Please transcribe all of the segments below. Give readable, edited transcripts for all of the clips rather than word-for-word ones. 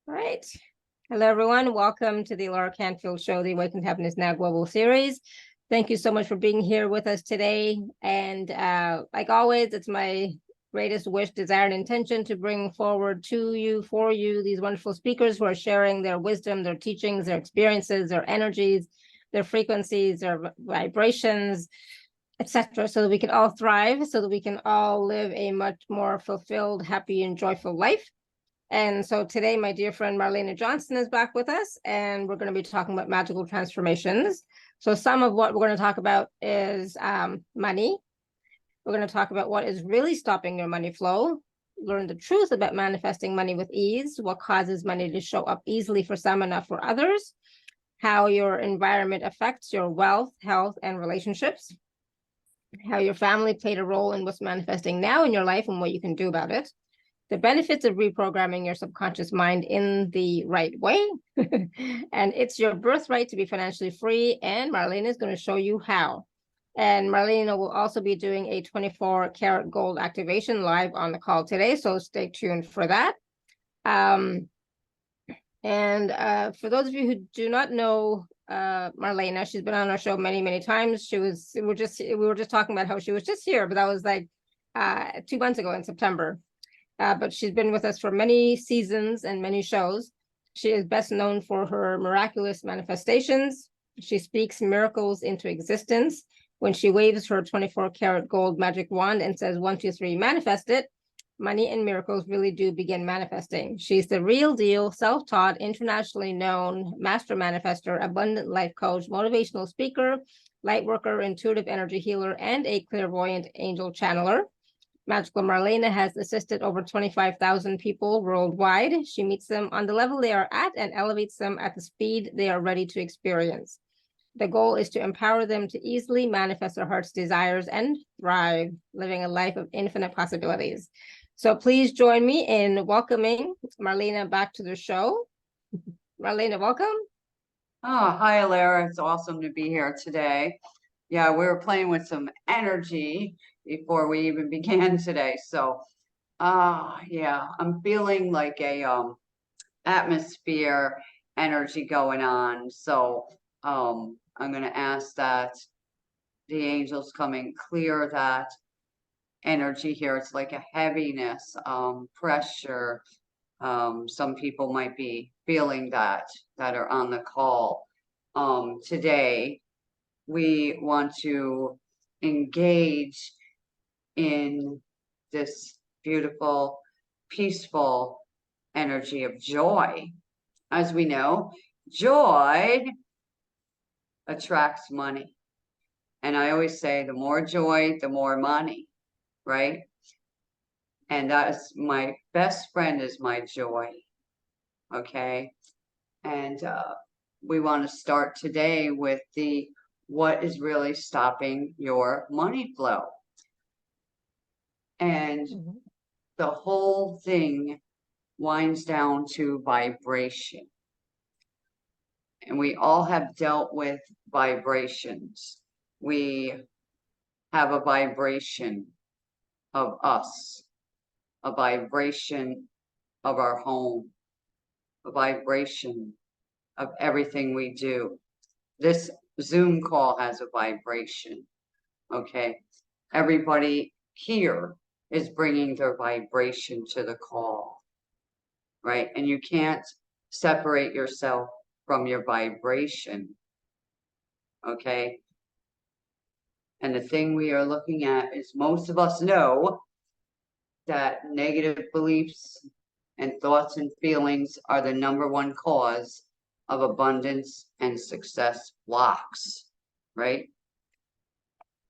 All right. Hello, everyone. Welcome to the alaracanfieldshow, the Awaken to Happiness Now Global Series. Thank you so much for being here with us today. And like always, it's my greatest wish, desire, and intention to bring forward to you, for you, these wonderful speakers who are sharing their wisdom, their teachings, their experiences, their energies, their frequencies, their vibrations, etc., so that we can all thrive, so that we can all live a much more fulfilled, happy, and joyful life. And so today, my dear friend Marlenea Johnson is back with us, and we're going to be talking about magical transformations. So some of what we're going to talk about is money. We're going to talk about what is really stopping your money flow, learn the truth about manifesting money with ease, what causes money to show up easily for some and not for others, how your environment affects your wealth, health, and relationships, how your family played a role in what's manifesting now in your life and what you can do about it, the benefits of reprogramming your subconscious mind in the right way. And it's your birthright to be financially free. And Marlenea is going to show you how. And Marlenea will also be doing a 24-karat gold activation live on the call today. So stay tuned for that. And for those of you who do not know Marlenea, she's been on our show many, many times. We were just talking about how she was just here, but that was like 2 months ago in September. But she's been with us for many seasons and many shows. She is best known for her miraculous manifestations. She speaks miracles into existence. When she waves her 24-karat gold magic wand and says 1, 2, 3, manifest it, money and miracles really do begin manifesting. She's the real deal, self-taught, internationally known master manifestor, abundant life coach, motivational speaker, light worker, intuitive energy healer, and a clairvoyant angel channeler. Magical Marlenea has assisted over 25,000 people worldwide. She meets them on the level they are at and elevates them at the speed they are ready to experience. The goal is to empower them to easily manifest their heart's desires and thrive, living a life of infinite possibilities. So please join me in welcoming Marlenea back to the show. Marlenea, welcome. Oh, hi, Alara. It's awesome to be here today. Yeah, we were playing with some energy before we even began today. So, yeah, I'm feeling like a atmosphere energy going on. So, I'm going to ask that the angels come and clear that energy here. It's like a heaviness, pressure. Some people might be feeling that are on the call. Today, we want to engage in this beautiful, peaceful energy of joy. As we know, joy attracts money. And I always say the more joy, the more money, right? And that is my best friend is my joy. Okay. And we want to start today with what is really stopping your money flow. And the whole thing winds down to vibration. And we all have dealt with vibrations. We have a vibration of us, a vibration of our home, a vibration of everything we do. This Zoom call has a vibration, okay? Everybody here is bringing their vibration to the call, right? And you can't separate yourself from your vibration, okay? And the thing we are looking at is most of us know that negative beliefs and thoughts and feelings are the #1 cause of abundance and success blocks, right?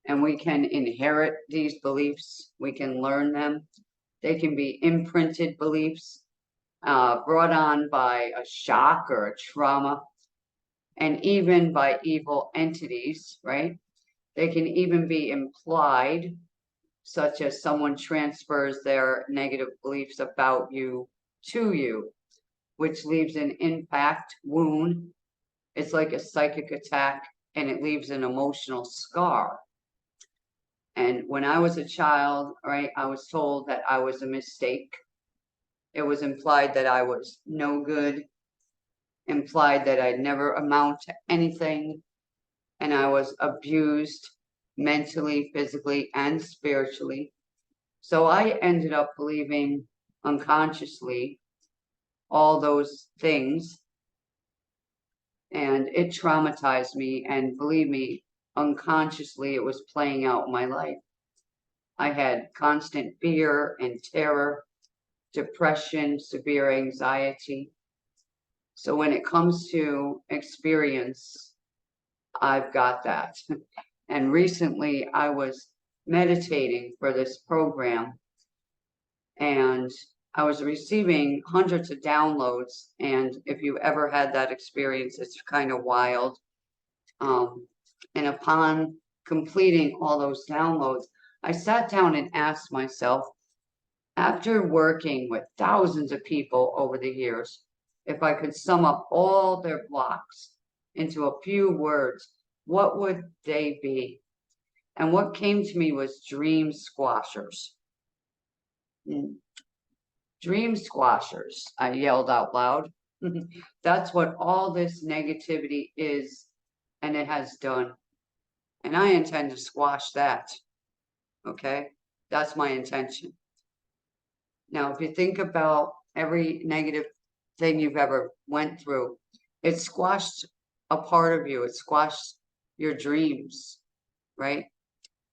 And we can inherit these beliefs. We can learn them. They can be imprinted beliefs brought on by a shock or a trauma, and even by evil entities, right? They can even be implied, such as someone transfers their negative beliefs about you to you, which leaves an impact wound. It's like a psychic attack, and it leaves an emotional scar. And when I was a child, right, I was told that I was a mistake. It was implied that I was no good, implied that I'd never amount to anything, and I was abused mentally, physically, and spiritually. So I ended up believing unconsciously all those things, and it traumatized me, and believe me, unconsciously it was playing out in my life. I had constant fear and terror, depression, severe anxiety. So when it comes to experience, I've got that. And recently I was meditating for this program, and I was receiving hundreds of downloads. And if you ever had that experience, it's kind of wild. And upon completing all those downloads, I sat down and asked myself, after working with thousands of people over the years, if I could sum up all their blocks into a few words, what would they be? And what came to me was dream squashers. Dream squashers, I yelled out loud. That's what all this negativity is, and it has done. And I intend to squash that. Okay? That's my intention. Now, if you think about every negative thing you've ever went through, it squashed a part of you. It squashed your dreams, right?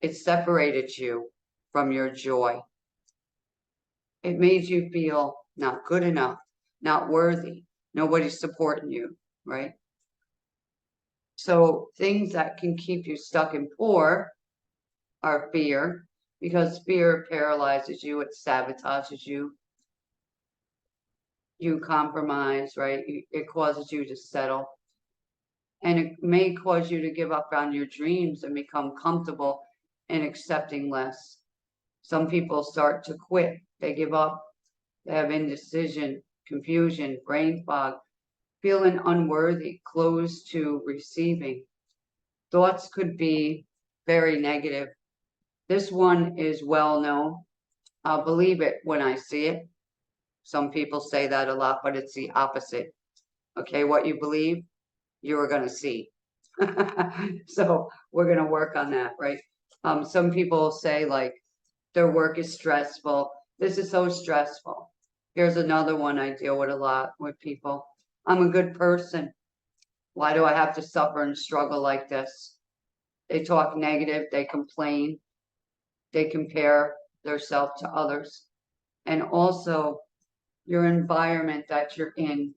It separated you from your joy. It made you feel not good enough, not worthy. Nobody's supporting you, right? So things that can keep you stuck and poor are fear, because fear paralyzes you, it sabotages you. You compromise, right? It causes you to settle. And it may cause you to give up on your dreams and become comfortable in accepting less. Some people start to quit. They give up. They have indecision, confusion, brain fog, feeling unworthy, closed to receiving. Thoughts could be very negative. This one is well known. I'll believe it when I see it. Some people say that a lot, but it's the opposite. Okay, what you believe, you are going to see. So we're going to work on that, right? Some people say like their work is stressful. This is so stressful. Here's another one I deal with a lot with people. I'm a good person. Why do I have to suffer and struggle like this? They talk negative, they complain, they compare themselves to others. And also your environment that you're in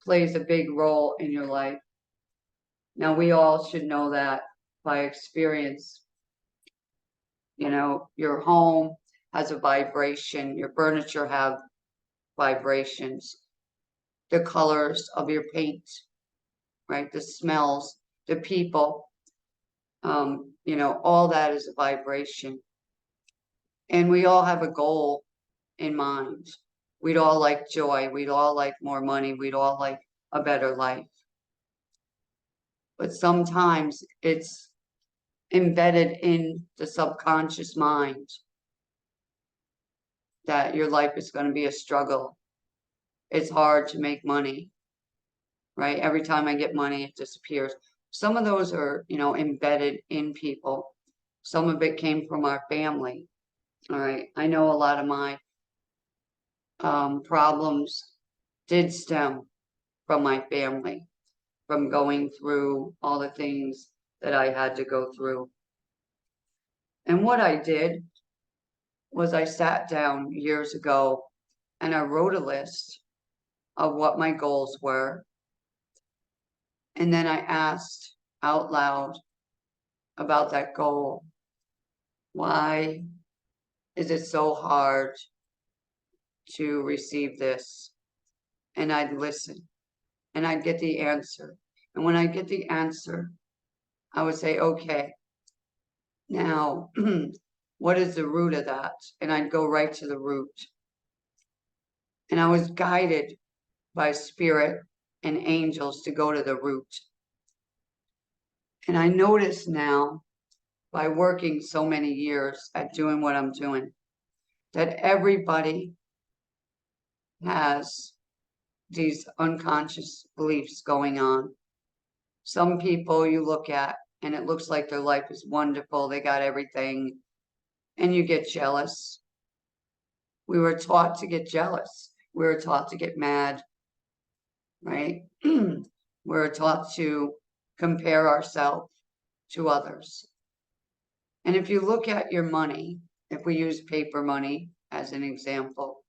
plays a big role in your life. Now, we all should know that by experience. You know, your home has a vibration, your furniture have vibrations, the colors of your paint, right? The smells, the people, you know, all that is a vibration. And we all have a goal in mind. We'd all like joy. We'd all like more money. We'd all like a better life. But sometimes it's embedded in the subconscious mind that your life is going to be a struggle. It's hard to make money, right? Every time I get money, it disappears. Some of those are, you know, embedded in people. Some of it came from our family. All right. I know a lot of my problems did stem from my family, from going through all the things that I had to go through. And what I did was I sat down years ago and I wrote a list of what my goals were. And then I asked out loud about that goal. Why is it so hard to receive this? And I'd listen and I'd get the answer. And when I get the answer, I would say, okay, now what is the root of that? And I'd go right to the root. And I was guided by spirit and angels to go to the root. And I notice now, by working so many years at doing what I'm doing, that everybody has these unconscious beliefs going on. Some people you look at and it looks like their life is wonderful. They got everything, and you get jealous. We were taught to get jealous. We were taught to get mad, right? We were taught to compare ourselves to others. And if you look at your money, if we use paper money as an example,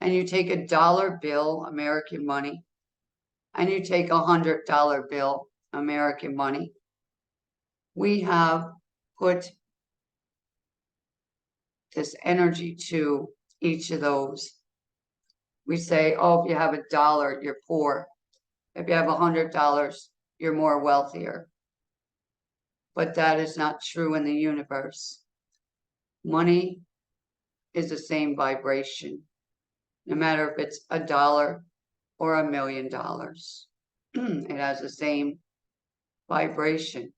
and you take a dollar bill, American money, and you take $100 bill, American money, we have put this energy to each of those. We say, oh, if you have $1, you're poor. If you have $100, you're more wealthier. But that is not true in the universe. Money is the same vibration, no matter if it's $1 or $1 million. It has the same vibration.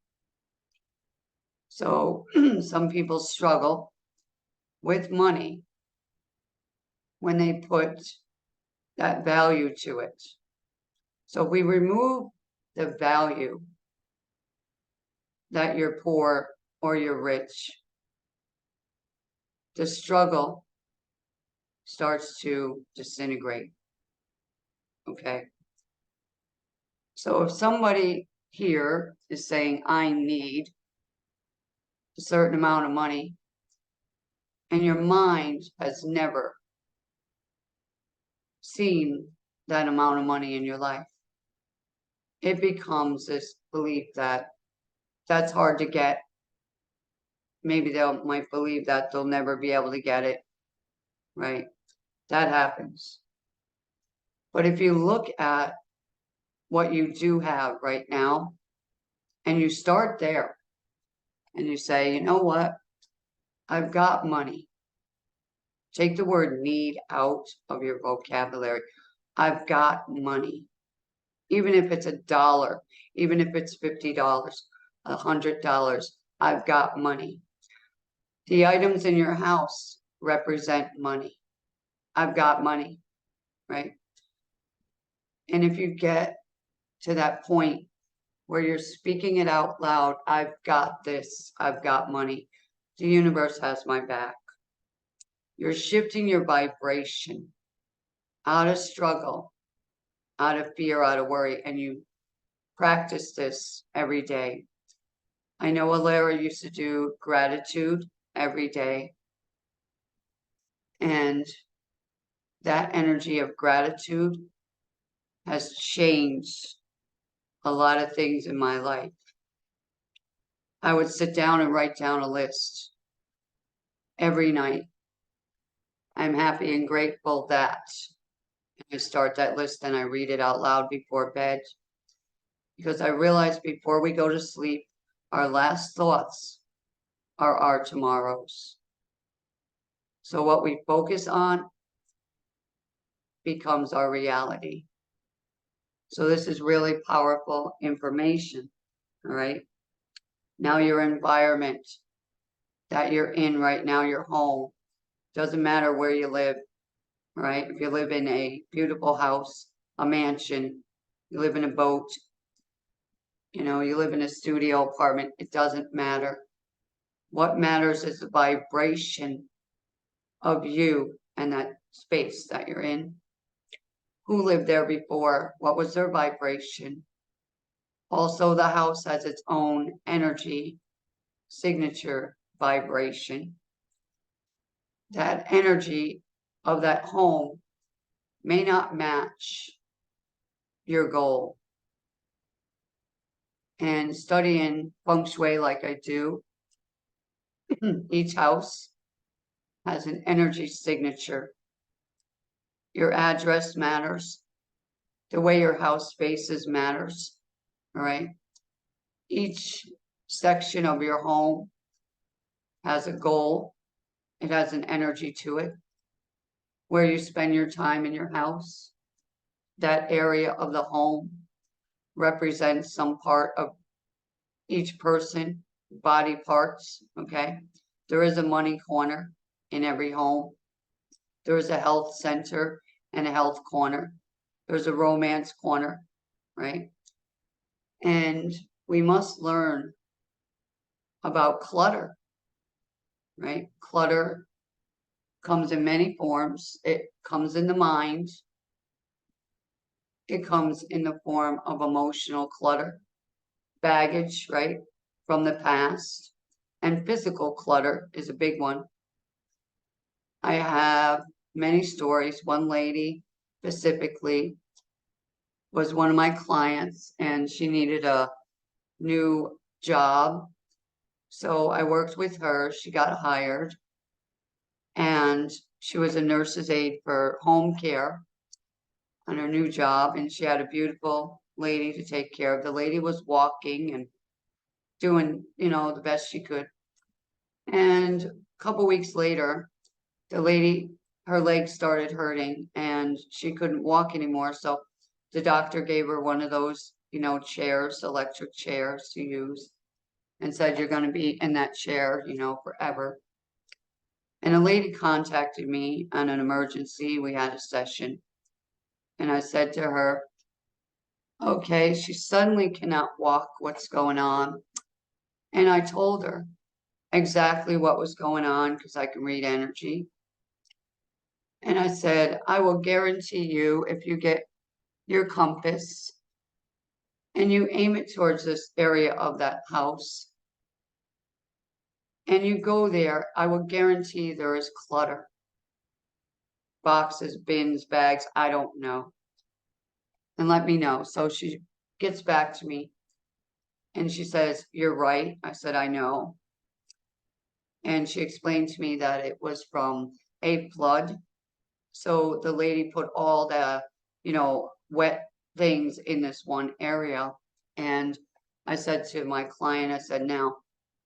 So some people struggle with money when they put that value to it. So if we remove the value that you're poor or you're rich, the struggle starts to disintegrate. Okay. So if somebody here is saying, I need a certain amount of money, and your mind has never seen that amount of money in your life, it becomes this belief that that's hard to get. Maybe they might believe that they'll never be able to get it, right? That happens. But if you look at what you do have right now, and you start there, and you say, you know what? I've got money. Take the word need out of your vocabulary. I've got money. Even if it's $1, even if it's $50, $100, I've got money. The items in your house represent money. I've got money, right? And if you get to that point where you're speaking it out loud, I've got this, I've got money, the universe has my back. You're shifting your vibration out of struggle, out of fear, out of worry, and you practice this every day. I know Alara used to do gratitude every day, and that energy of gratitude has changed a lot of things in my life. I would sit down and write down a list every night. I'm happy and grateful that. I start that list and I read it out loud before bed, because I realize before we go to sleep, our last thoughts are our tomorrows. So what we focus on becomes our reality. So this is really powerful information, all right? Now your environment that you're in right now, your home, doesn't matter where you live, right? If you live in a beautiful house, a mansion, you live in a boat, you know, you live in a studio apartment, it doesn't matter. What matters is the vibration of you and that space that you're in. Who lived there before? What was their vibration? Also, the house has its own energy, signature vibration. That energy of that home may not match your goal. And studying feng shui like I do, each house has an energy signature. Your address matters. The way your house faces matters. All right. Each section of your home has a goal. It has an energy to it. Where you spend your time in your house, that area of the home represents some part of each person, body parts, okay? There is a money corner in every home. There is a health center and a health corner. There's a romance corner, right? And we must learn about clutter, right? Clutter comes in many forms. It comes in the mind. It comes in the form of emotional clutter, baggage, right, from the past. And physical clutter is a big one. I have many stories. One lady specifically was one of my clients, and she needed a new job. So I worked with her. She got hired, and she was a nurse's aide for home care on her new job. And she had a beautiful lady to take care of. The lady was walking and doing, the best she could. And a couple weeks later, the lady, her legs started hurting and she couldn't walk anymore. So the doctor gave her one of those, chairs, electric chairs to use, and said, you're going to be in that chair, forever. And a lady contacted me on an emergency. We had a session. And I said to her, okay, she suddenly cannot walk. What's going on? And I told her exactly what was going on because I can read energy. And I said, I will guarantee you, if you get your compass and you aim it towards this area of that house and you go there, I will guarantee there is clutter. Boxes, bins, bags, I don't know. And let me know. So she gets back to me and she says, you're right. I said, I know. And she explained to me that it was from a flood. So the lady put all the, wet things in this one area. And I said to my client, I said, now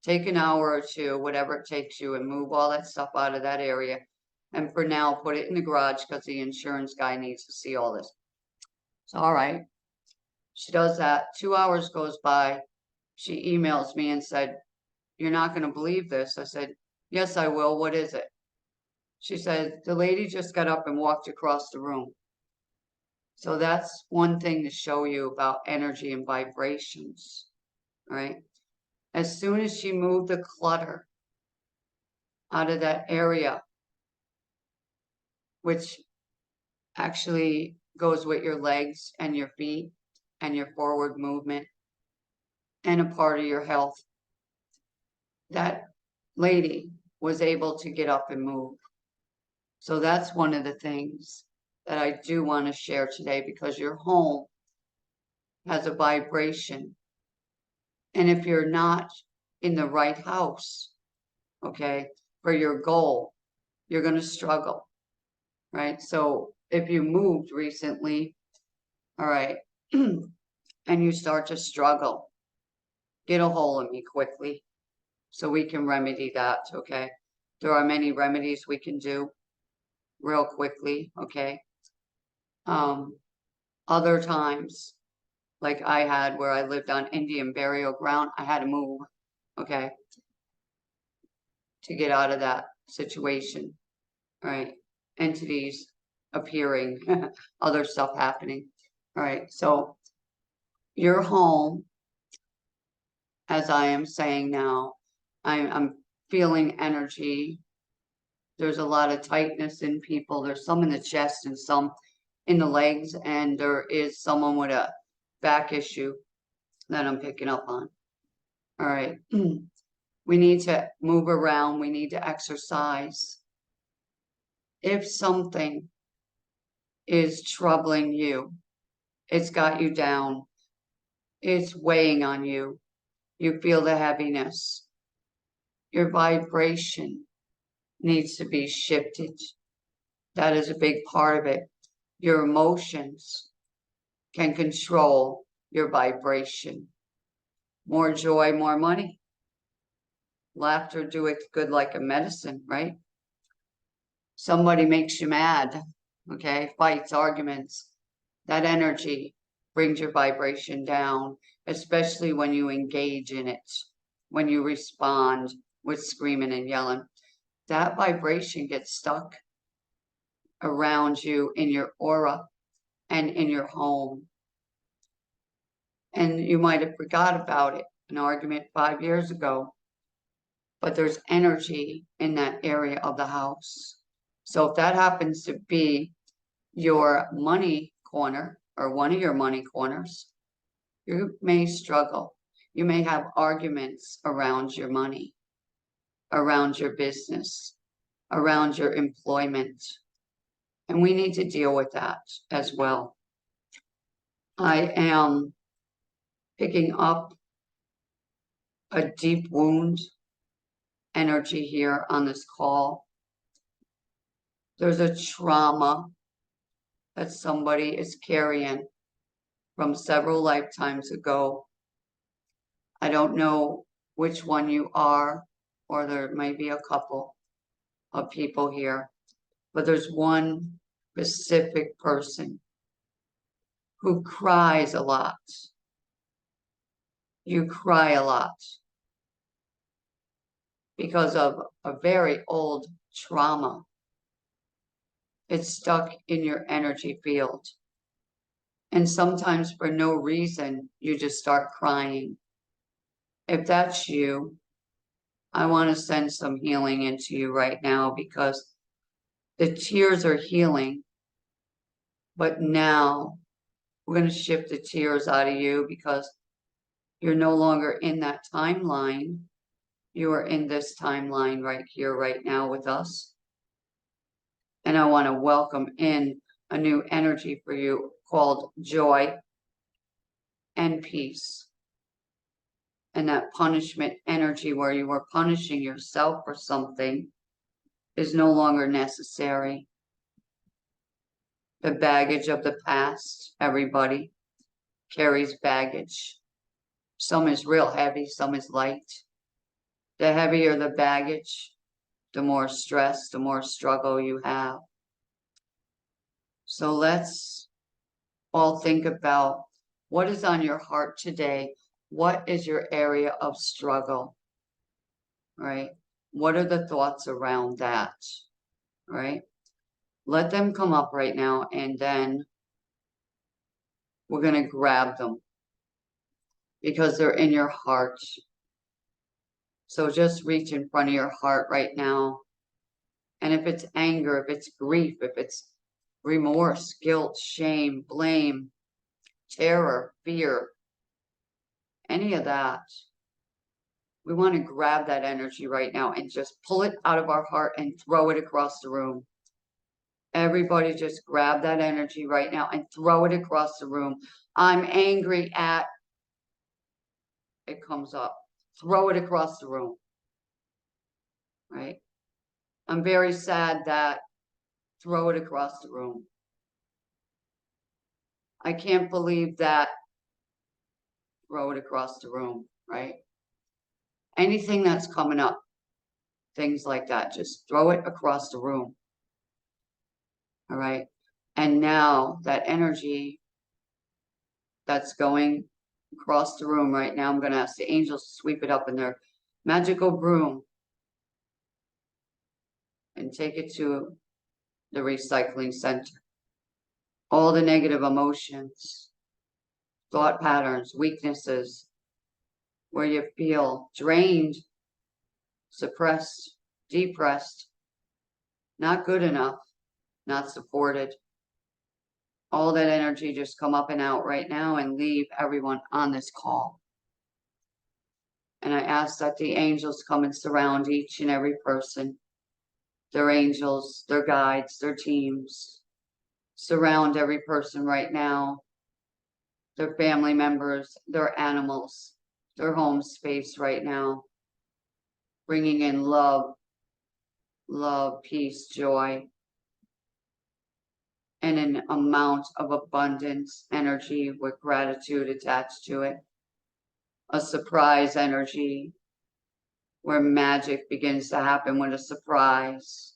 take an hour or two, whatever it takes you, and move all that stuff out of that area. And for now, put it in the garage because the insurance guy needs to see all this. So, all right. She does that. 2 hours goes by. She emails me and said, you're not going to believe this. I said, yes, I will. What is it? She said, the lady just got up and walked across the room. So that's one thing to show you about energy and vibrations, right? As soon as she moved the clutter out of that area, which actually goes with your legs and your feet and your forward movement and a part of your health, that lady was able to get up and move. So that's one of the things that I do want to share today, because your home has a vibration. And if you're not in the right house, okay, for your goal, you're going to struggle, right? So if you moved recently, all right, and you start to struggle, get a hold of me quickly so we can remedy that, okay? There are many remedies we can do real quickly, okay? Other times, like I had where I lived on Indian burial ground, I had to move, okay, to get out of that situation, right? Entities appearing, other stuff happening, all right? So your home, as I am saying now, I'm feeling energy. There's a lot of tightness in people. There's some in the chest and some in the legs, and there is someone with a back issue that I'm picking up on. All right. We need to move around. We need to exercise. If something is troubling you, it's got you down, it's weighing on you, you feel the heaviness, your vibration needs to be shifted. That is a big part of it. Your emotions can control your vibration. More joy, more money. Laughter do it good like a medicine, right? Somebody makes you mad, okay? Fights, arguments. That energy brings your vibration down, especially when you engage in it, when you respond with screaming and yelling. That vibration gets stuck. around you in your aura and in your home. And you might have forgot about it, an argument 5 years ago, but there's energy in that area of the house. So if that happens to be your money corner or one of your money corners, you may struggle. You may have arguments around your money, around your business, around your employment. And we need to deal with that as well. I am picking up a deep wound energy here on this call. There's a trauma that somebody is carrying from several lifetimes ago. I don't know which one you are, or there may be a couple of people here, but there's one specific person who cries a lot. You cry a lot because of a very old trauma. It's stuck in your energy field. And sometimes for no reason, you just start crying. If that's you, I want to send some healing into you right now, because the tears are healing. But now we're going to shift the tears out of you, because you're no longer in that timeline. You are in this timeline right here, right now with us. And I want to welcome in a new energy for you called joy and peace. And that punishment energy where you were punishing yourself for something is no longer necessary. The baggage of the past, everybody carries baggage. Some is real heavy, some is light. The heavier the baggage, the more stress, the more struggle you have. So let's all think about what is on your heart today. What is your area of struggle, right? What are the thoughts around that, right? Let them come up right now, and then we're going to grab them because they're in your heart. So just reach in front of your heart right now. And if it's anger, if it's grief, if it's remorse, guilt, shame, blame, terror, fear, any of that, we want to grab that energy right now and just pull it out of our heart and throw it across the room. Everybody just grab that energy right now and throw it across the room. I'm angry at, it comes up. Throw it across the room, right? I'm very sad that, throw it across the room. I can't believe that, throw it across the room, right? Anything that's coming up, things like that, just throw it across the room. All right. And now that energy that's going across the room right now, I'm going to ask the angels to sweep it up in their magical broom and take it to the recycling center. All the negative emotions, thought patterns, weaknesses, where you feel drained, suppressed, depressed, not good enough, not supported. All that energy just come up and out right now and leave everyone on this call. And I ask that the angels come and surround each and every person, their angels, their guides, their teams. Surround every person right now, their family members, their animals, their home space right now, bringing in love, peace, joy, and an amount of abundance energy with gratitude attached to it. A surprise energy where magic begins to happen with a surprise,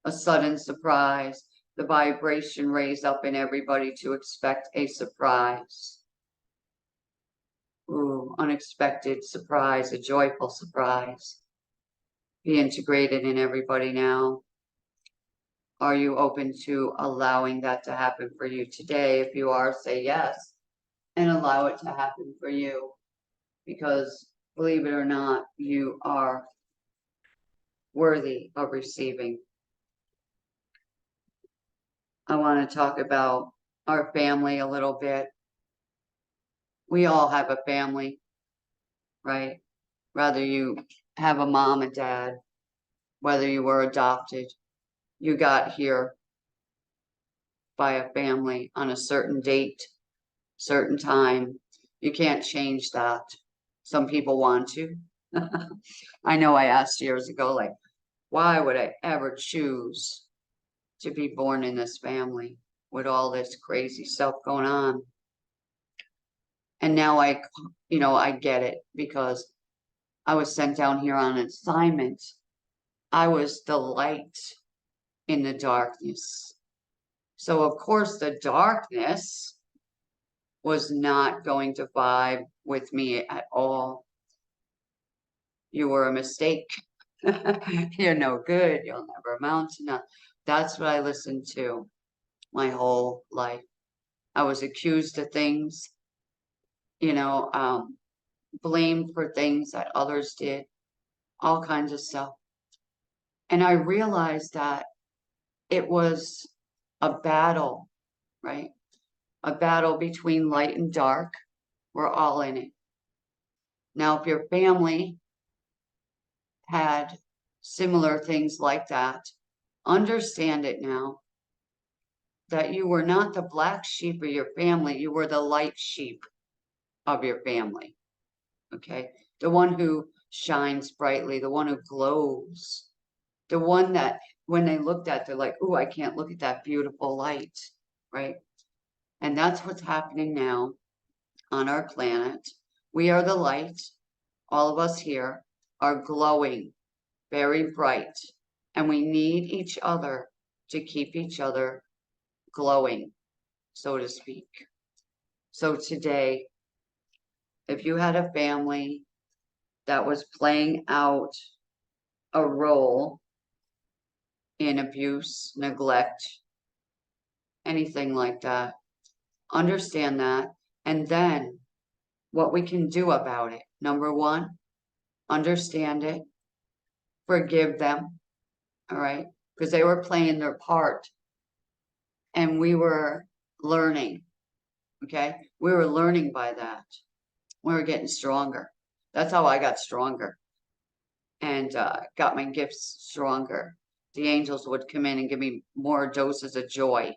a sudden surprise. The vibration raised up in everybody to expect a surprise. Ooh, unexpected surprise, a joyful surprise. Be integrated in everybody now. Are you open to allowing that to happen for you today? If you are, say yes and allow it to happen for you. Because believe it or not, you are worthy of receiving. I want to talk about our family a little bit. We all have a family, right? Whether you have a mom and dad, whether you were adopted, you got here by a family on a certain date, certain time. You can't change that. Some people want to. I know I asked years ago, like, why would I ever choose to be born in this family with all this crazy stuff going on? And now I get it, because I was sent down here on an assignment. I was the light in the darkness. So of course the darkness was not going to vibe with me at all. You were a mistake. You're no good. You'll never amount to nothing. That's what I listened to my whole life. I was accused of things, blamed for things that others did, all kinds of stuff. And I realized that it was a battle, right? A battle between light and dark. We're all in it. Now, if your family had similar things like that, understand it now, that you were not the black sheep of your family, you were the light sheep of your family, okay? The one who shines brightly, the one who glows, the one that when they looked at, they're like, oh, I can't look at that beautiful light, right? And that's what's happening now on our planet. We are the light. All of us here are glowing very bright, and we need each other to keep each other glowing, so to speak. So today, if you had a family that was playing out a role in abuse, neglect, anything like that, understand that. And then what we can do about it. Number one, understand it, forgive them, all right? Because they were playing their part and we were learning, okay? We were learning by that. We were getting stronger. That's how I got stronger and got my gifts stronger. The angels would come in and give me more doses of joy.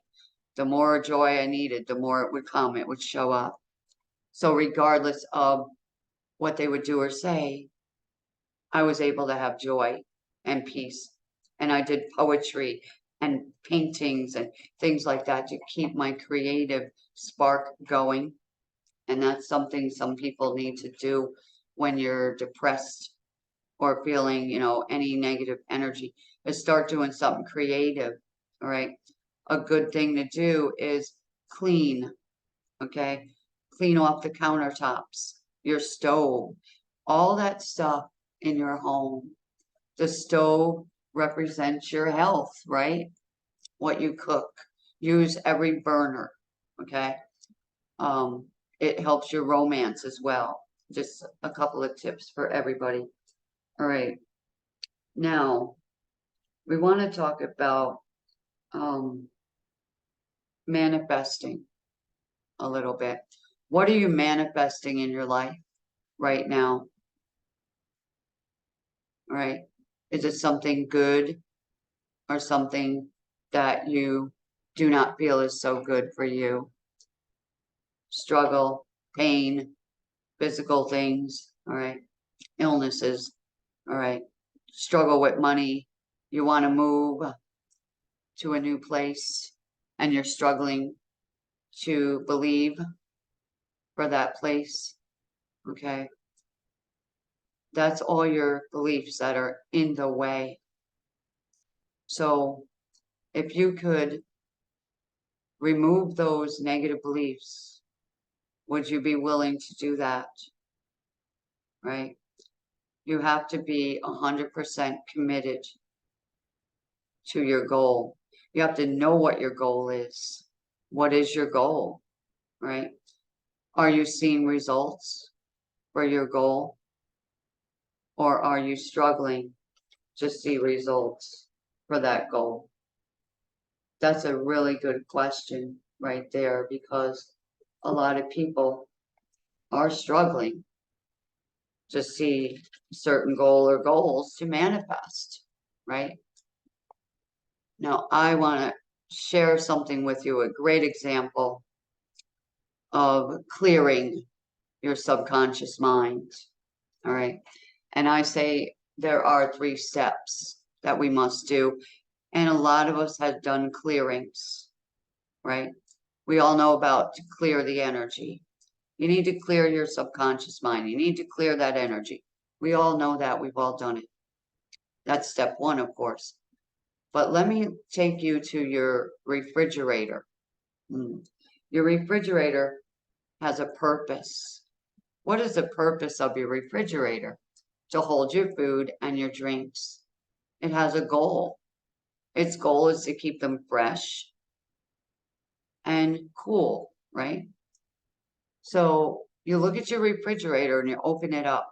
The more joy I needed, the more it would come, it would show up. So regardless of what they would do or say, I was able to have joy and peace. And I did poetry and paintings and things like that to keep my creative spark going. And that's something some people need to do when you're depressed or feeling, any negative energy, is start doing something creative. All right. A good thing to do is clean. Okay. Clean off the countertops, your stove, all that stuff in your home. The stove represents your health, right? What you cook. Use every burner. Okay. It helps your romance as well. Just a couple of tips for everybody. All right. Now, we want to talk about manifesting a little bit. What are you manifesting in your life right now? All right. Is it something good or something that you do not feel is so good for you? Struggle, pain, physical things, all right, illnesses, all right, struggle with money, you want to move to a new place and you're struggling to believe for that place, okay? That's all your beliefs that are in the way. So if you could remove those negative beliefs, would you be willing to do that? Right? You have to be 100% committed to your goal. You have to know what your goal is. What is your goal, right? Are you seeing results for your goal? Or are you struggling to see results for that goal? That's a really good question right there, because a lot of people are struggling to see certain goal or goals to manifest, right? Now, I want to share something with you, a great example of clearing your subconscious mind, all right? And I say there are 3 steps that we must do. And a lot of us have done clearings, right? We all know about to clear the energy. You need to clear your subconscious mind. You need to clear that energy. We all know that. We've all done it. That's step 1, of course. But let me take you to your refrigerator. Your refrigerator has a purpose. What is the purpose of your refrigerator? To hold your food and your drinks. It has a goal. Its goal is to keep them fresh and cool, right? So you look at your refrigerator and you open it up.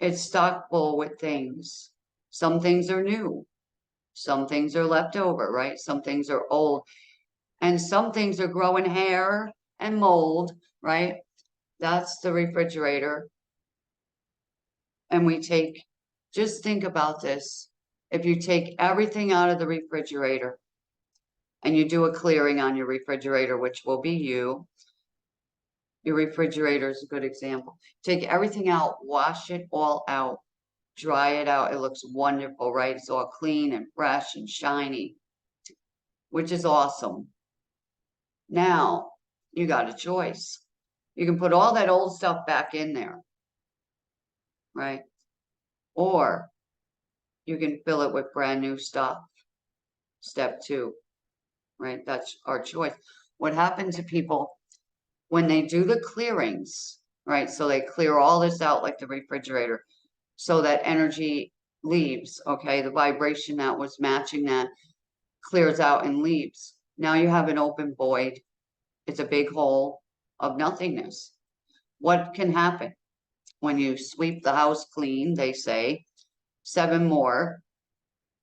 It's stocked full with things. Some things are new. Some things are left over, right? Some things are old. And some things are growing hair and mold, right? That's the refrigerator. And we take, just think about this. If you take everything out of the refrigerator and you do a clearing on your refrigerator, which will be you, your refrigerator is a good example. Take everything out, wash it all out, dry it out. It looks wonderful, right? It's all clean and fresh and shiny, which is awesome. Now you got a choice. You can put all that old stuff back in there, right? Or you can fill it with brand new stuff. Step 2, right? That's our choice. What happens to people when they do the clearings, right? So they clear all this out like the refrigerator, so that energy leaves, okay? The vibration that was matching that clears out and leaves. Now you have an open void. It's a big hole of nothingness. What can happen? When you sweep the house clean, they say, 7 more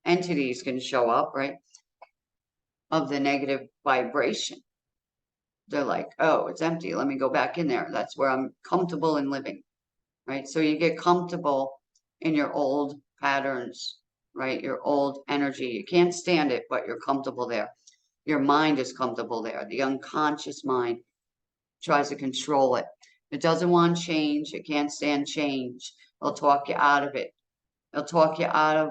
entities can show up, right? Of the negative vibration. They're like, oh, it's empty. Let me go back in there. That's where I'm comfortable in living, right? So you get comfortable in your old patterns, right? Your old energy. You can't stand it, but you're comfortable there. Your mind is comfortable there. The unconscious mind tries to control it. It doesn't want change. It can't stand change. It'll talk you out of it. It'll talk you out of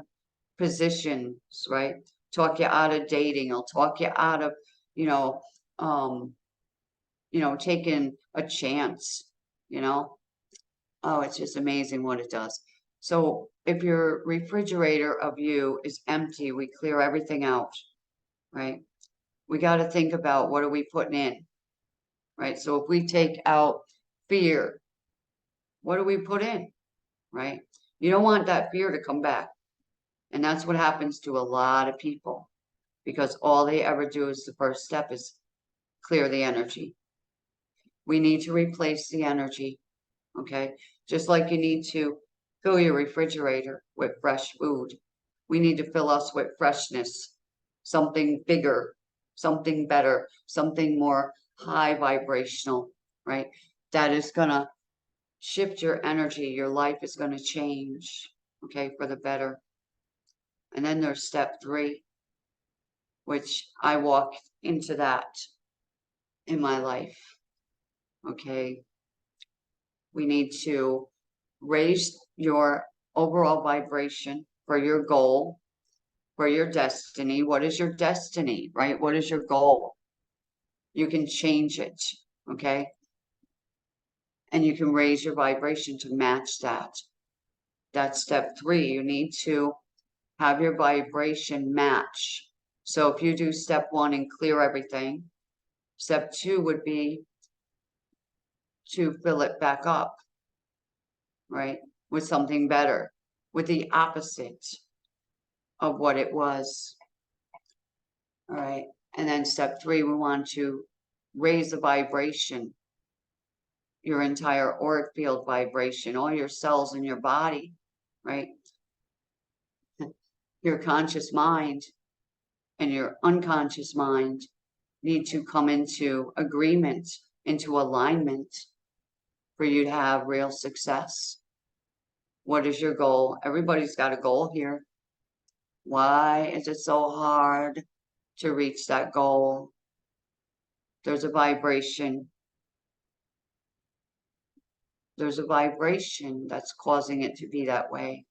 positions, right? Talk you out of dating. It'll talk you out of, taking a chance, Oh, it's just amazing what it does. So if your refrigerator of you is empty, we clear everything out, right? We got to think about, what are we putting in, right? So if we take out fear, what do we put in, right? You don't want that fear to come back. And that's what happens to a lot of people, because all they ever do is the first step is clear the energy. We need to replace the energy, okay? Just like you need to fill your refrigerator with fresh food. We need to fill us with freshness, something bigger, something better, something more high vibrational, right? That is going to shift your energy. Your life is going to change, okay, for the better. And then there's step 3, which I walk into that in my life, okay? We need to raise your overall vibration for your goal, for your destiny. What is your destiny, right? What is your goal? You can change it, okay? And you can raise your vibration to match that. That's step 3. You need to have your vibration match. So if you do step 1 and clear everything, step 2 would be to fill it back up, right? With something better, with the opposite of what it was. All right. And then step 3, we want to raise the vibration, your entire auric field vibration, all your cells in your body, right? Your conscious mind and your unconscious mind need to come into agreement, into alignment for you to have real success. What is your goal? Everybody's got a goal here. Why is it so hard to reach that goal? There's a vibration. There's a vibration that's causing it to be that way.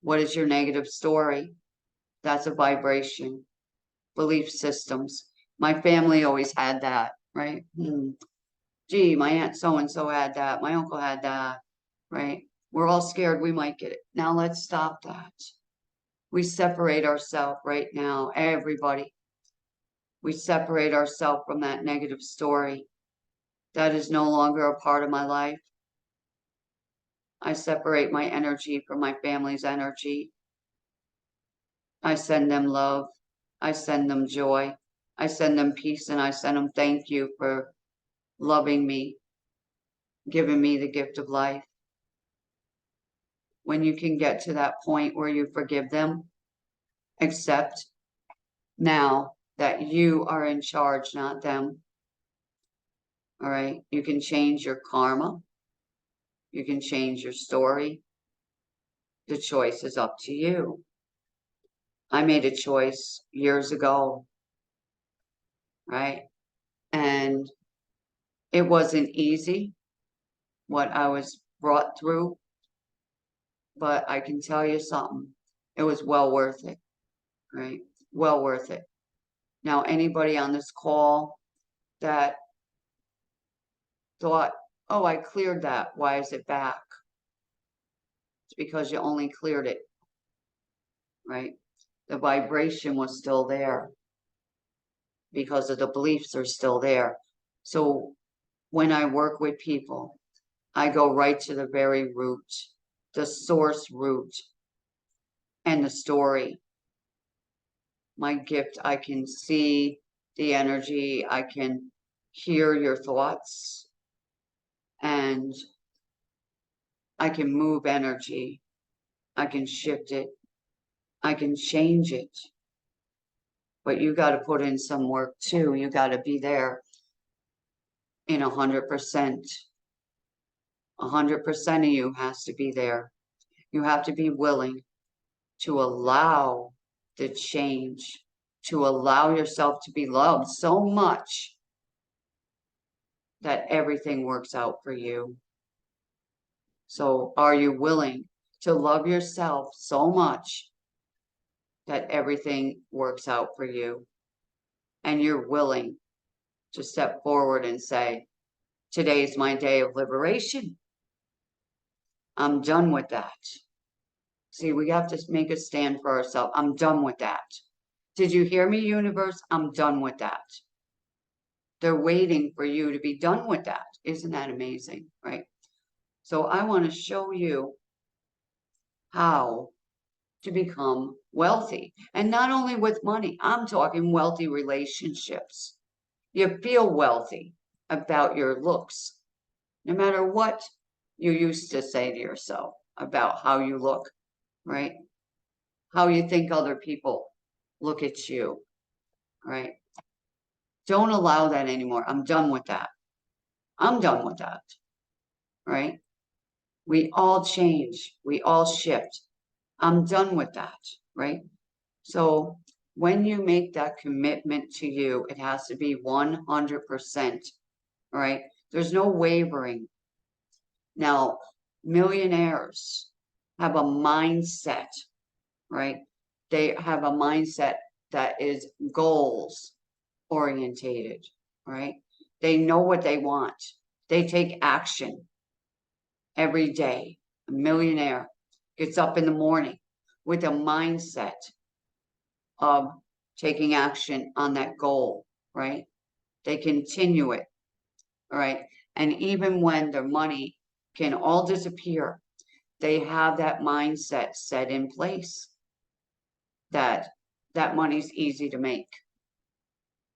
What is your negative story? That's a vibration. Belief systems. My family always had that, right? Gee, my aunt so-and-so had that. My uncle had that, right? We're all scared we might get it. Now let's stop that. We separate ourselves right now, everybody. We separate ourselves from that negative story. That is no longer a part of my life. I separate my energy from my family's energy. I send them love. I send them joy. I send them peace, and I send them thank you for loving me, giving me the gift of life. When you can get to that point where you forgive them, accept now that you are in charge, not them. All right. You can change your karma. You can change your story. The choice is up to you. I made a choice years ago, right? And it wasn't easy what I was brought through, but I can tell you something. It was well worth it, right? Well worth it. Now, anybody on this call that thought, oh, I cleared that, why is it back? It's because you only cleared it, right? The vibration was still there because of the beliefs are still there. So when I work with people, I go right to the very root, the source root, and the story. My gift, I can see the energy, I can hear your thoughts, and I can move energy. I can shift it. I can change it. But you got to put in some work too. You got to be there in 100%. 100% of you has to be there. You have to be willing to allow the change, to allow yourself to be loved so much that everything works out for you. So are you willing to love yourself so much that everything works out for you? And you're willing to step forward and say, today's my day of liberation. I'm done with that. See, we have to make a stand for ourselves. I'm done with that. Did you hear me, universe? I'm done with that. They're waiting for you to be done with that. Isn't that amazing, right? So I want to show you how to become wealthy. And not only with money, I'm talking wealthy relationships. You feel wealthy about your looks, no matter what you used to say to yourself about how you look, right? How you think other people look at you, right? Don't allow that anymore. I'm done with that. I'm done with that, right? We all change. We all shift. I'm done with that, right? So when you make that commitment to you, it has to be 100%, all right? There's no wavering. Now, millionaires have a mindset, right? They have a mindset that is goals orientated, right? They know what they want. They take action every day. A millionaire gets up in the morning with a mindset of taking action on that goal, right? They continue it, all right? And even when their money can all disappear, they have that mindset set in place that that money's easy to make,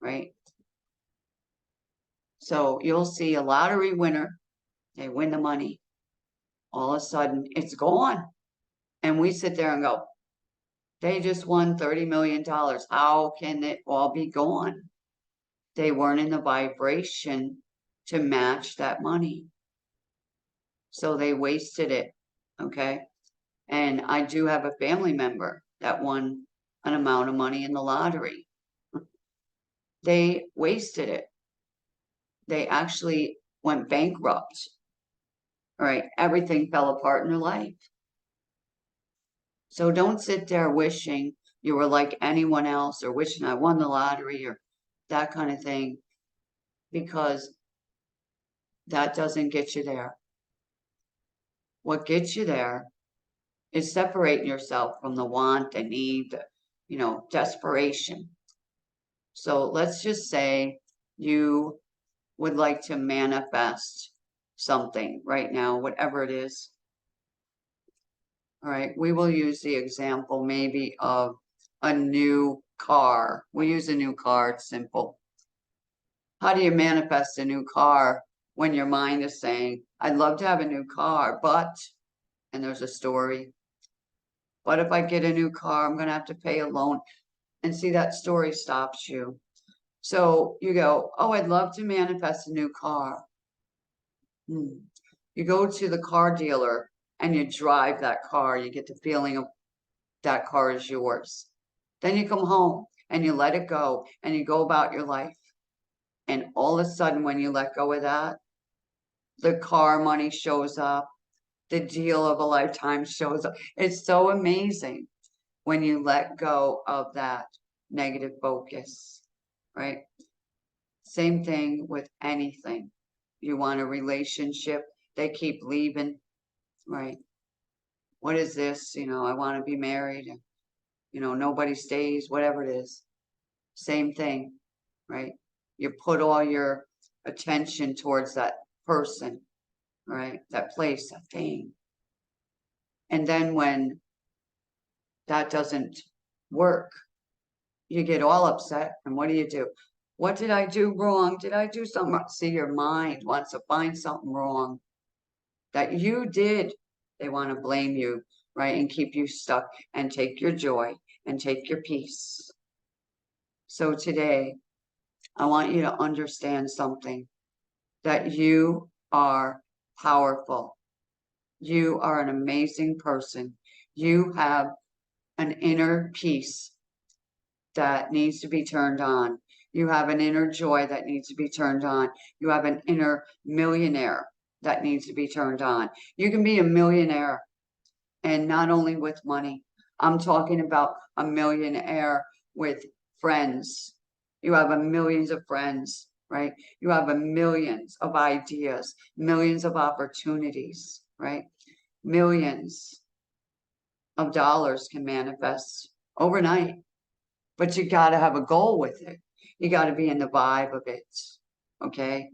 right? So you'll see a lottery winner, they win the money. All of a sudden, it's gone. And we sit there and go, they just won $30 million. How can it all be gone? They weren't in the vibration to match that money. So they wasted it, okay? And I do have a family member that won an amount of money in the lottery. They wasted it. They actually went bankrupt. All right, everything fell apart in their life. So don't sit there wishing you were like anyone else or wishing I won the lottery or that kind of thing, because that doesn't get you there. What gets you there is separating yourself from the want, the need, the, desperation. So let's just say you would like to manifest something right now, whatever it is. All right, we will use the example maybe of a new car. We use a new car, it's simple. How do you manifest a new car when your mind is saying, I'd love to have a new car, but, and there's a story, but if I get a new car, I'm going to have to pay a loan. And see, that story stops you. So you go, oh, I'd love to manifest a new car. You go to the car dealer and you drive that car. You get the feeling of that car is yours. Then you come home and you let it go and you go about your life. And all of a sudden, when you let go of that, the car money shows up. The deal of a lifetime shows up. It's so amazing when you let go of that negative focus, right? Same thing with anything. You want a relationship, they keep leaving, right? What is this? I want to be married. Nobody stays, whatever it is. Same thing, right? You put all your attention towards that person, right? That place, that thing. And then when that doesn't work, you get all upset. And what do? What did I do wrong? Did I do something wrong? See, your mind wants to find something wrong that you did. They want to blame you, right? And keep you stuck and take your joy and take your peace. So today, I want you to understand something, that you are powerful. You are an amazing person. You have an inner peace that needs to be turned on. You have an inner joy that needs to be turned on. You have an inner millionaire that needs to be turned on. You can be a millionaire, and not only with money. I'm talking about a millionaire with friends. You have a millions of friends, right? You have a millions of ideas, millions of opportunities, right? Millions of dollars can manifest overnight. But you got to have a goal with it. You got to be in the vibe of it. Okay.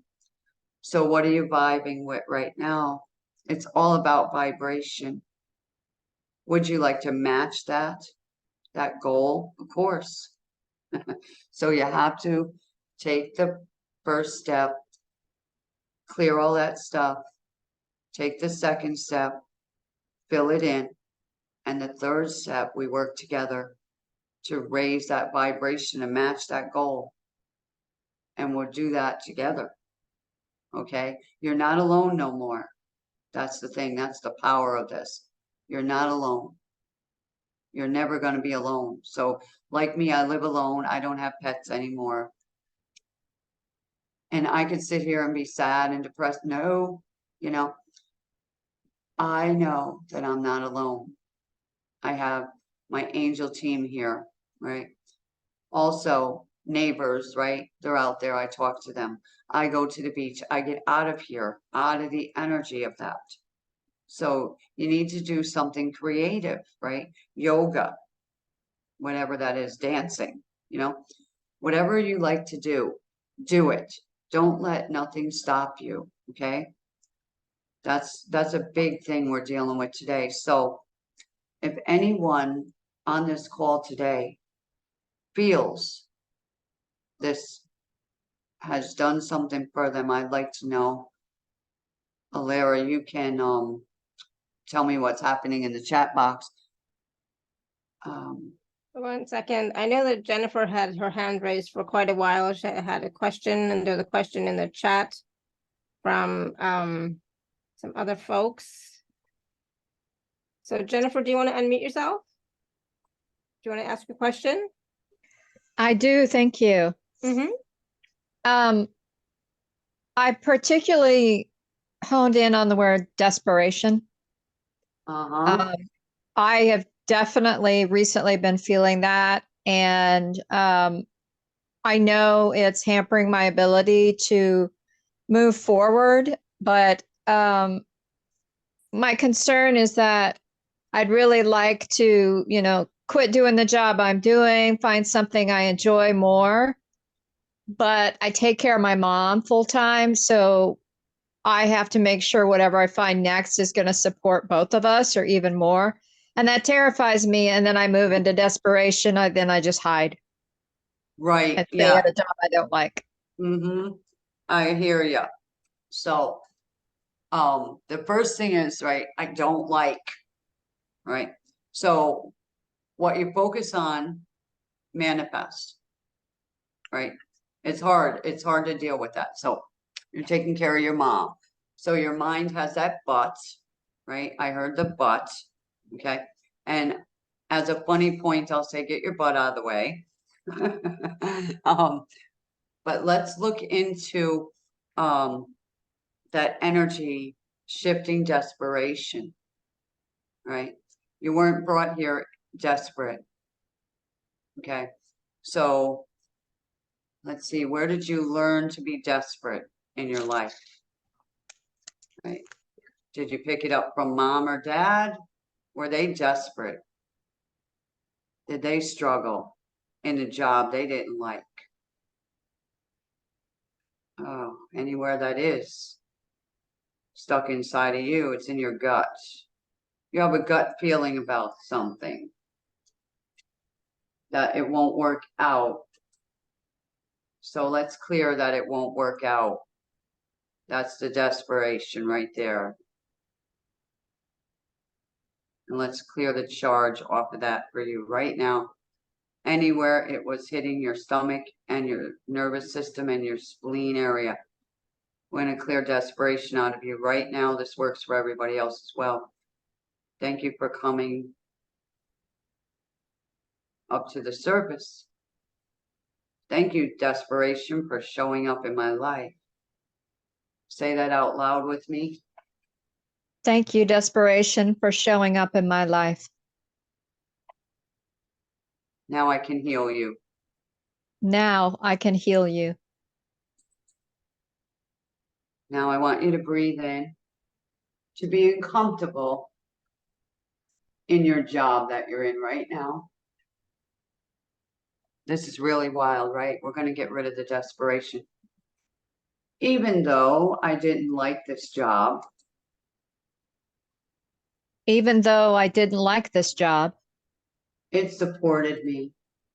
So what are you vibing with right now? It's all about vibration. Would you like to match that goal? Of course. So you have to take the first step, clear all that stuff, take the second step, fill it in. And the third step, we work together to raise that vibration and match that goal. And we'll do that together. Okay? You're not alone no more. That's the thing. That's the power of this. You're not alone. You're never going to be alone. So like me, I live alone. I don't have pets anymore. And I could sit here and be sad and depressed. No, I know that I'm not alone. I have my angel team here, right? Also, neighbors, right? They're out there. I talk to them. I go to the beach. I get out of here, out of the energy of that. So you need to do something creative, right? Yoga, whatever that is, dancing, whatever you like to do it. Don't let nothing stop you. Okay. That's a big thing we're dealing with today. So if anyone on this call today feels this has done something for them, I'd like to know. Alara, you can tell me what's happening in the chat box. 1 second. I know that Jennifer had her hand raised for quite a while. She had a question, and there's a question in the chat from some other folks. So Jennifer, do you want to unmute yourself? Do you want to ask a question? I do, thank you. I particularly honed in on the word desperation. I have definitely recently been feeling that, and I know it's hampering my ability to move forward, but my concern is that I'd really like to, quit doing the job I'm doing, find something I enjoy more. But I take care of my mom full time, so I have to make sure whatever I find next is going to support both of us or even more. And that terrifies me. And then I move into desperation. Then I just hide. Right. And stay at a job I don't like. I hear you. So, the first thing is, right, I don't like, right? So what you focus on, manifest, right? It's hard to deal with that. So you're taking care of your mom. So your mind has that but, right? I heard the but, okay? And as a funny point, I'll say, get your butt out of the way. But let's look into that energy shifting desperation, right? You weren't brought here desperate. Okay. So let's see, where did you learn to be desperate in your life? Right? Did you pick it up from mom or dad? Were they desperate? Did they struggle in a job they didn't like? Oh, anywhere that is stuck inside of you, it's in your gut. You have a gut feeling about something, that it won't work out. So let's clear that it won't work out. That's the desperation right there. And let's clear the charge off of that for you right now. Anywhere it was hitting your stomach and your nervous system and your spleen area. We're going to clear desperation out of you right now. This works for everybody else as well. Thank you for coming up to the surface. Thank you, desperation, for showing up in my life. Say that out loud with me. Thank you, desperation, for showing up in my life. Now I can heal you. Now I can heal you. Now I want you to breathe in to being comfortable in your job that you're in right now. This is really wild, right? We're going to get rid of the desperation. Even though I didn't like this job. Even though I didn't like this job. It supported me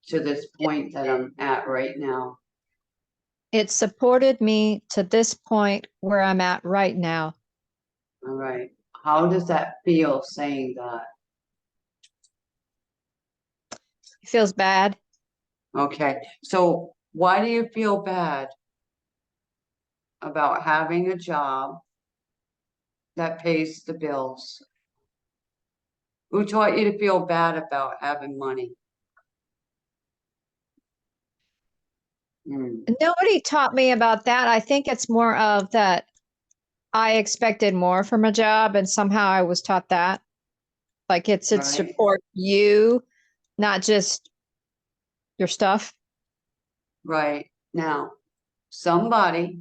to this point that I'm at right now. It supported me to this point where I'm at right now. All right. How does that feel saying that? It feels bad. Okay. So why do you feel bad about having a job that pays the bills? Who taught you to feel bad about having money? Nobody taught me about that. I think it's more of that I expected more from a job, and somehow I was taught that. Like it's to support you, not just your stuff. Right. Now, somebody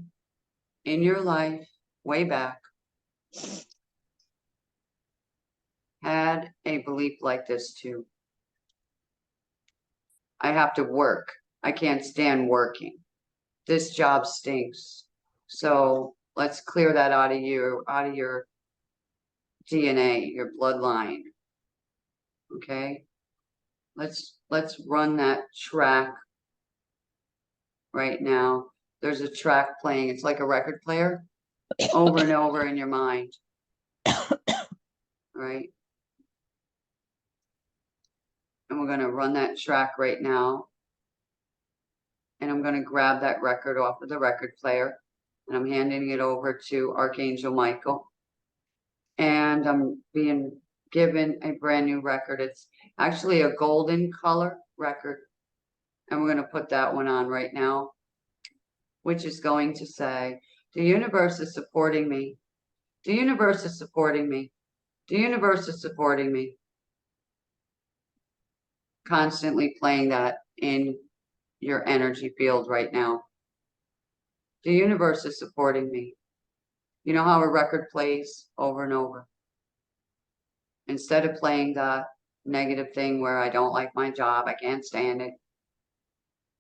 in your life way back had a belief like this too. I have to work. I can't stand working. This job stinks. So let's clear that out of your DNA, your bloodline. Okay? Let's run that track right now. there's a track playing. It's like a record player over and over in your mind. Right? And we're going to run that track right now. And I'm going to grab that record off of the record player. And I'm handing it over to Archangel Michael. And I'm being given a brand new record. It's actually a golden color record. And we're going to put that one on right now, which is going to say, the universe is supporting me. The universe is supporting me. The universe is supporting me. Constantly playing that in your energy field right now. The universe is supporting me. You know how a record plays over and over? Instead of playing the negative thing where I don't like my job, I can't stand it.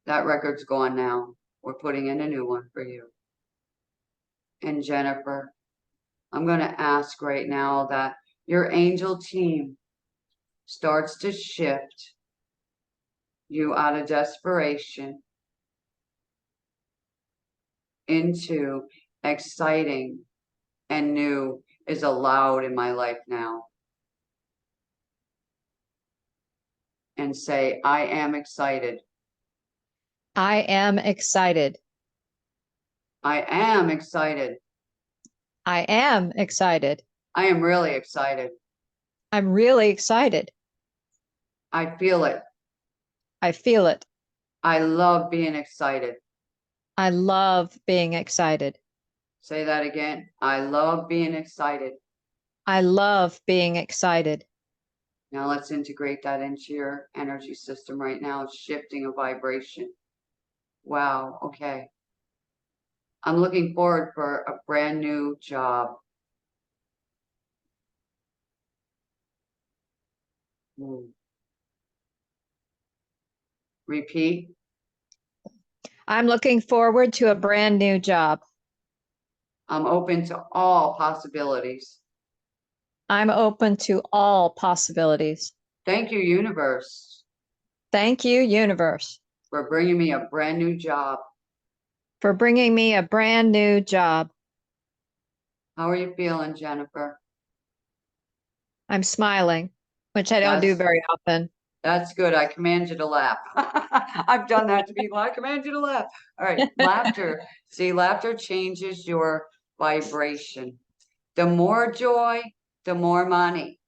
That record's gone now. We're putting in a new one for you. And Jennifer, I'm going to ask right now that your angel team starts to shift you out of desperation into exciting and new is allowed in my life now. And say, I am excited. I am excited. I am excited. I am excited. I am really excited. I'm really excited. I feel it. I feel it. I love being excited. I love being excited. Say that again. I love being excited. I love being excited. Now let's integrate that into your energy system right now. It's shifting a vibration. Wow. Okay. I'm looking forward for a brand new job. Repeat. I'm looking forward to a brand new job. I'm open to all possibilities. I'm open to all possibilities. Thank you, universe, Thank you, universe, for bringing me a brand new job. for bringing me a brand new job. How are you feeling, Jennifer? I'm smiling, which I don't do very often. That's good. I command you to laugh. I've done that to people. I command you to laugh. All right. Laughter. See, laughter changes your vibration. The more joy, the more money.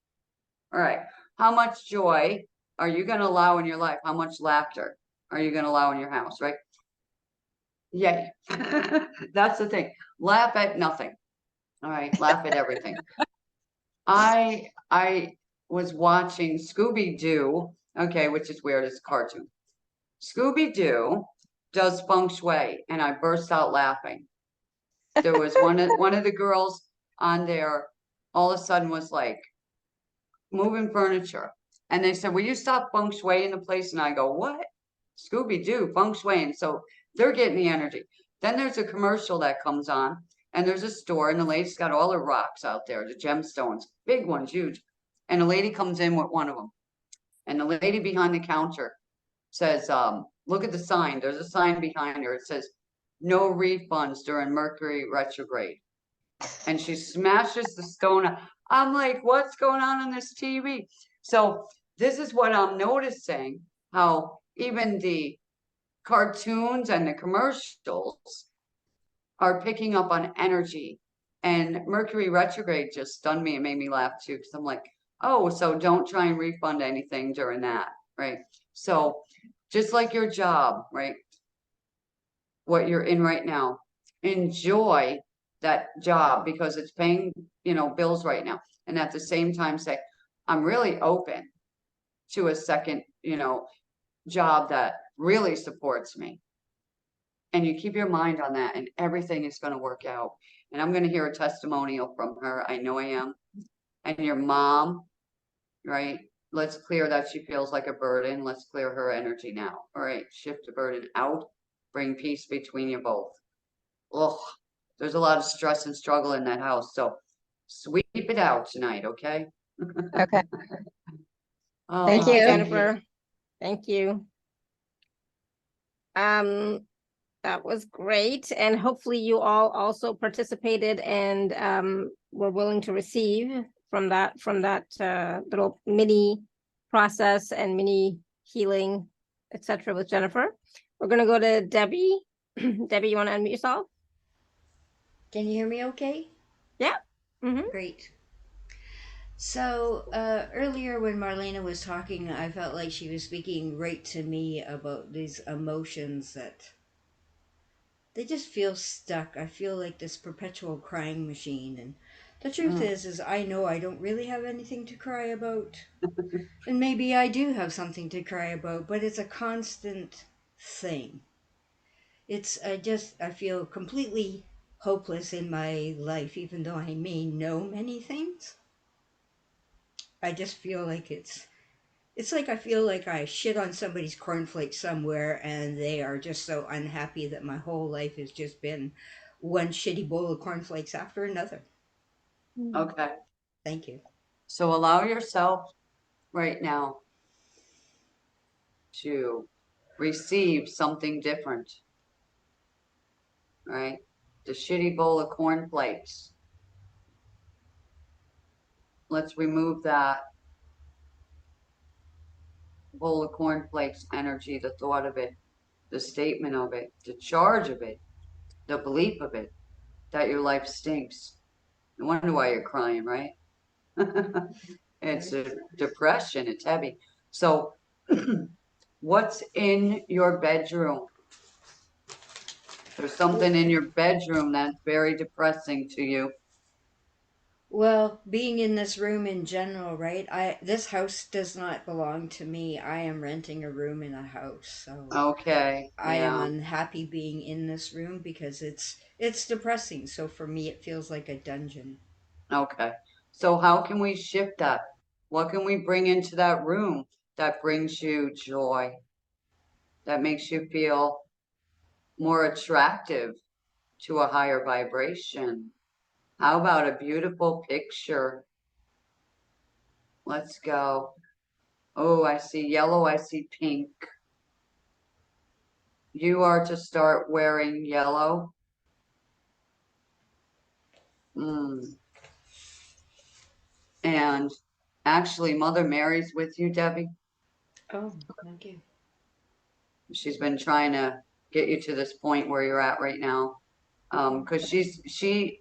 All right. How much joy are you going to allow in your life? How much laughter are you going to allow in your house, right? Yay. That's the thing. Laugh at nothing. All right. Laugh at everything. I was watching Scooby-Doo, okay, which is weird, it's a cartoon. Scooby-Doo does feng shui, and I burst out laughing. There was one of the girls on there all of a sudden was like moving furniture. And they said, will you stop feng shui in the place? And I go, what? Scooby-Doo, feng shui. And so they're getting the energy. Then there's a commercial that comes on, and there's a store, and the lady's got all the rocks out there, the gemstones, big ones, huge. And a lady comes in with one of them. And the lady behind the counter says, look at the sign. There's a sign behind her. It says, no refunds during Mercury retrograde. And she smashes the stone. I'm like, what's going on this TV? So this is what I'm noticing, how even the cartoons and the commercials are picking up on energy. And Mercury retrograde just stunned me and made me laugh too, because I'm like, oh, so don't try and refund anything during that, right? So just like your job, right? What you're in right now, enjoy that job because it's paying, bills right now. And at the same time say, I'm really open to a second, job that really supports me. And you keep your mind on that and everything is going to work out. And I'm going to hear a testimonial from her. I know I am. And your mom, right? Let's clear that she feels like a burden. Let's clear her energy now. All right. Shift the burden out. Bring peace between you both. Ugh. There's a lot of stress and struggle in that house. So sweep it out tonight. Okay. Okay. Oh, Thank you, Jennifer. Thank you. That was great. And hopefully you all also participated and were willing to receive from that little mini process and mini healing, etc. with Jennifer. We're going to go to Debbie. Debbie, you want to unmute yourself? Can you hear me okay? Yeah. Great. So earlier when Marlena was talking, I felt like she was speaking right to me about these emotions that they just feel stuck. I feel like this perpetual crying machine. And the truth is I know I don't really have anything to cry about. And maybe I do have something to cry about, but it's a constant thing. I feel completely hopeless in my life, even though I may know many things. I just feel like it's like I feel like I shit on somebody's cornflakes somewhere and they are just so unhappy that my whole life has just been one shitty bowl of cornflakes after another. Okay. Thank you. So allow yourself right now to receive something different, right? The shitty bowl of cornflakes. Let's remove that bowl of cornflakes energy, the thought of it, the statement of it, the charge of it, the belief of it, that your life stinks. No wonder why you're crying, right? It's a depression, it's heavy. So what's in your bedroom? There's something in your bedroom that's very depressing to you. Well, being in this room in general, right? This house does not belong to me. I am renting a room in a house, so Okay, I am yeah, unhappy being in this room because it's depressing. So for me, it feels like a dungeon. okay. So how can we shift that? What can we bring into that room that brings you joy, that makes you feel more attractive to a higher vibration? How about a beautiful picture? Let's go. Oh, I see yellow, I see pink. You are to start wearing yellow. And actually, Mother Mary's with you, Debbie. Oh, thank you. She's been trying to get you to this point where you're at right now. Because she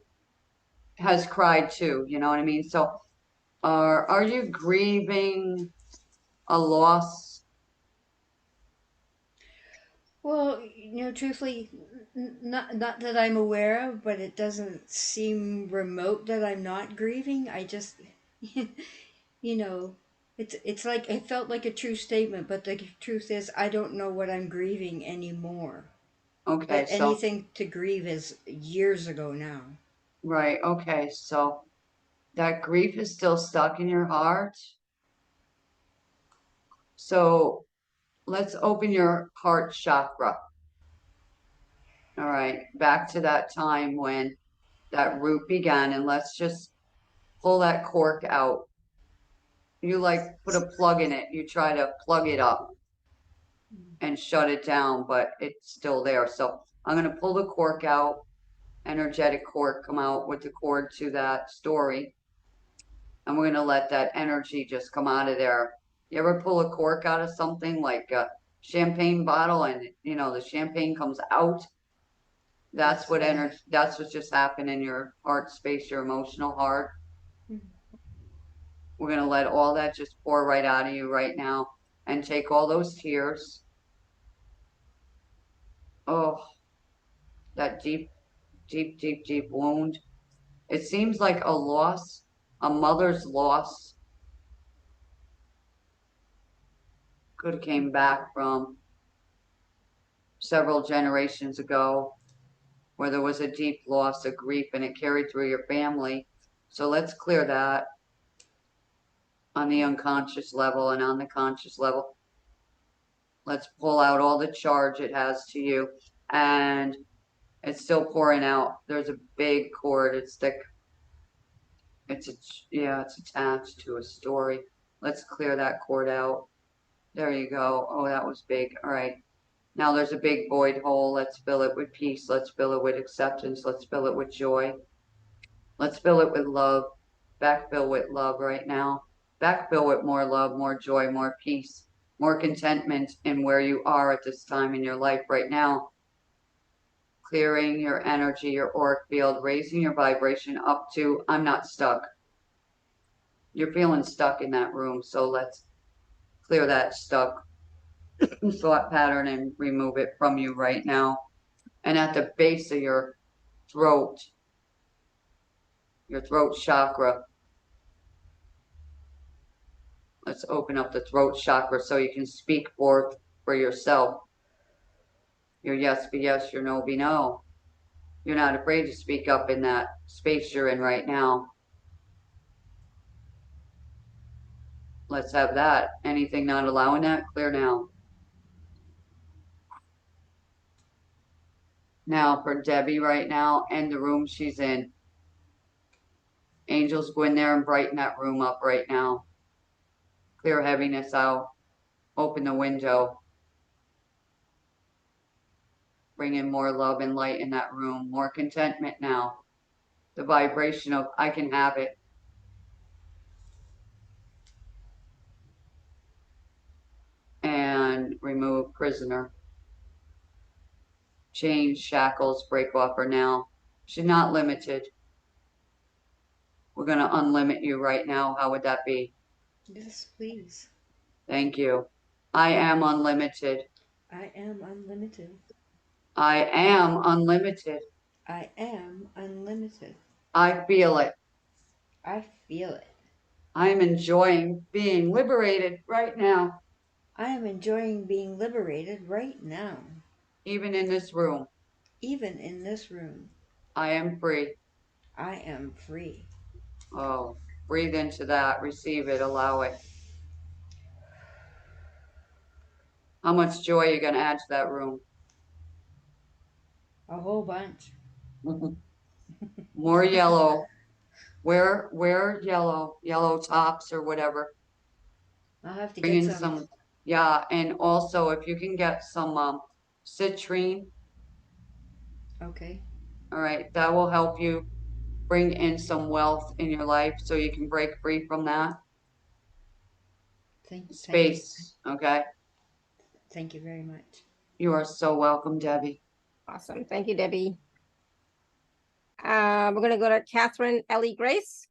has cried too, you know what I mean? So are you grieving a loss? Well, truthfully, not that I'm aware of, but it doesn't seem remote that I'm not grieving. I just, you know, it's like it felt like a true statement, but the truth is I don't know what I'm grieving anymore. Okay, But so anything to grieve is years ago now. right, okay, so that grief is still stuck in your heart. So let's open your heart chakra. All right, back to that time when that root began, and let's just pull that cork out. You like put a plug in it, you try to plug it up and shut it down, but it's still there. So I'm going to pull the cork out, energetic cork come out with the cord to that story. And we're going to let that energy just come out of there. You ever pull a cork out of something like a champagne bottle and, the champagne comes out? That's what energy, that's what just happened in your heart space, your emotional heart. We're going to let all that just pour right out of you right now and take all those tears. Oh, that deep, deep, deep, deep wound. It seems like a loss, a mother's loss could have came back from several generations ago where there was a deep loss, a grief, and it carried through your family. So let's clear that on the unconscious level and on the conscious level. Let's pull out all the charge it has to you. And it's still pouring out. There's a big cord. It's thick. It's attached to a story. Let's clear that cord out. There you go. Oh, that was big. All right. Now there's a big void hole. Let's fill it with peace. Let's fill it with acceptance. Let's fill it with joy. Let's fill it with love. Backfill with love right now. Backfill with more love, more joy, more peace, more contentment in where you are at this time in your life right now. Clearing your energy, your auric field, raising your vibration up to, I'm not stuck. You're feeling stuck in that room, so let's clear that stuck thought pattern and remove it from you right now. And at the base of your throat chakra, let's open up the throat chakra so you can speak forth for yourself. Your yes be yes, your no be no. You're not afraid to speak up in that space you're in right now. Let's have that. Anything not allowing that, clear now. Now for Debbie right now and the room she's in. Angels, go in there and brighten that room up right now. Clear heaviness out. Open the window. Bring in more love and light in that room. More contentment now. The vibration of I can have it. And remove prisoner. Chains, shackles, break off her now. She's not limited. We're going to unlimit you right now. How would that be? Yes, please. Thank you. I am unlimited. I am unlimited. I am unlimited. I am unlimited. I feel it. I feel it. I am enjoying being liberated right now. I am enjoying being liberated right now. Even in this room. Even in this room. I am free. I am free. Oh, breathe into that. Receive it. Allow it. How much joy are you going to add to that room? A whole bunch. More yellow. Wear yellow tops or whatever. I'll have to Bring get in some, yeah. And also if you can get some citrine. Okay. All right. That will help you bring in some wealth in your life so you can break free from that. Thank you. Space. Okay. Thank you very much. You are so welcome, Debbie. Awesome. Thank you, Debbie. We're going to go to Catherine Ellie Grace.